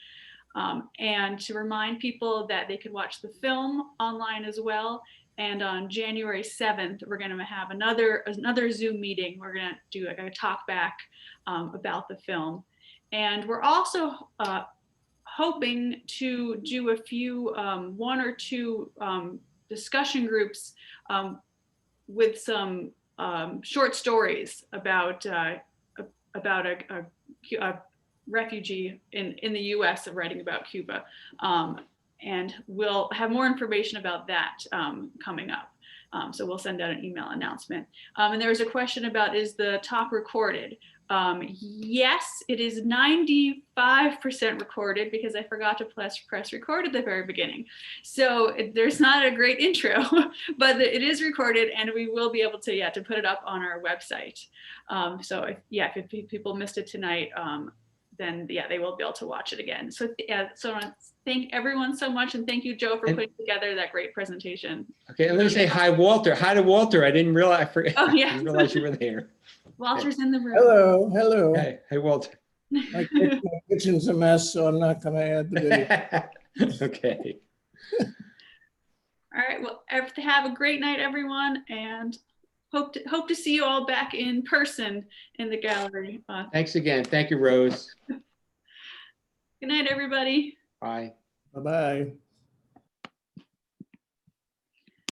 And to remind people that they could watch the film online as well. And on January 7th, we're going to have another Zoom meeting. We're going to do a talk back about the film. And we're also hoping to do a few, one or two discussion groups with some short stories about a refugee in the US writing about Cuba. And we'll have more information about that coming up. So we'll send out an email announcement. And there was a question about, is the talk recorded? Yes, it is 95% recorded because I forgot to press record at the very beginning. So there's not a great intro, but it is recorded and we will be able to, to put it up on our website. So if people missed it tonight, then they will be able to watch it again. So so I want to thank everyone so much, and thank you, Joe, for putting together that great presentation. Okay, and let me say hi, Walter. Hi to Walter. I didn't realize. Oh yeah, I didn't realize you were there. Walter's in the room. Hello, hello. Hey, Walter. My kitchen's a mess, so I'm not going to add the video. Okay. All right. Well, have a great night, everyone, and hope to see you all back in person in the gallery. Thanks again. Thank you, Rose. Good night, everybody. Bye. Bye-bye.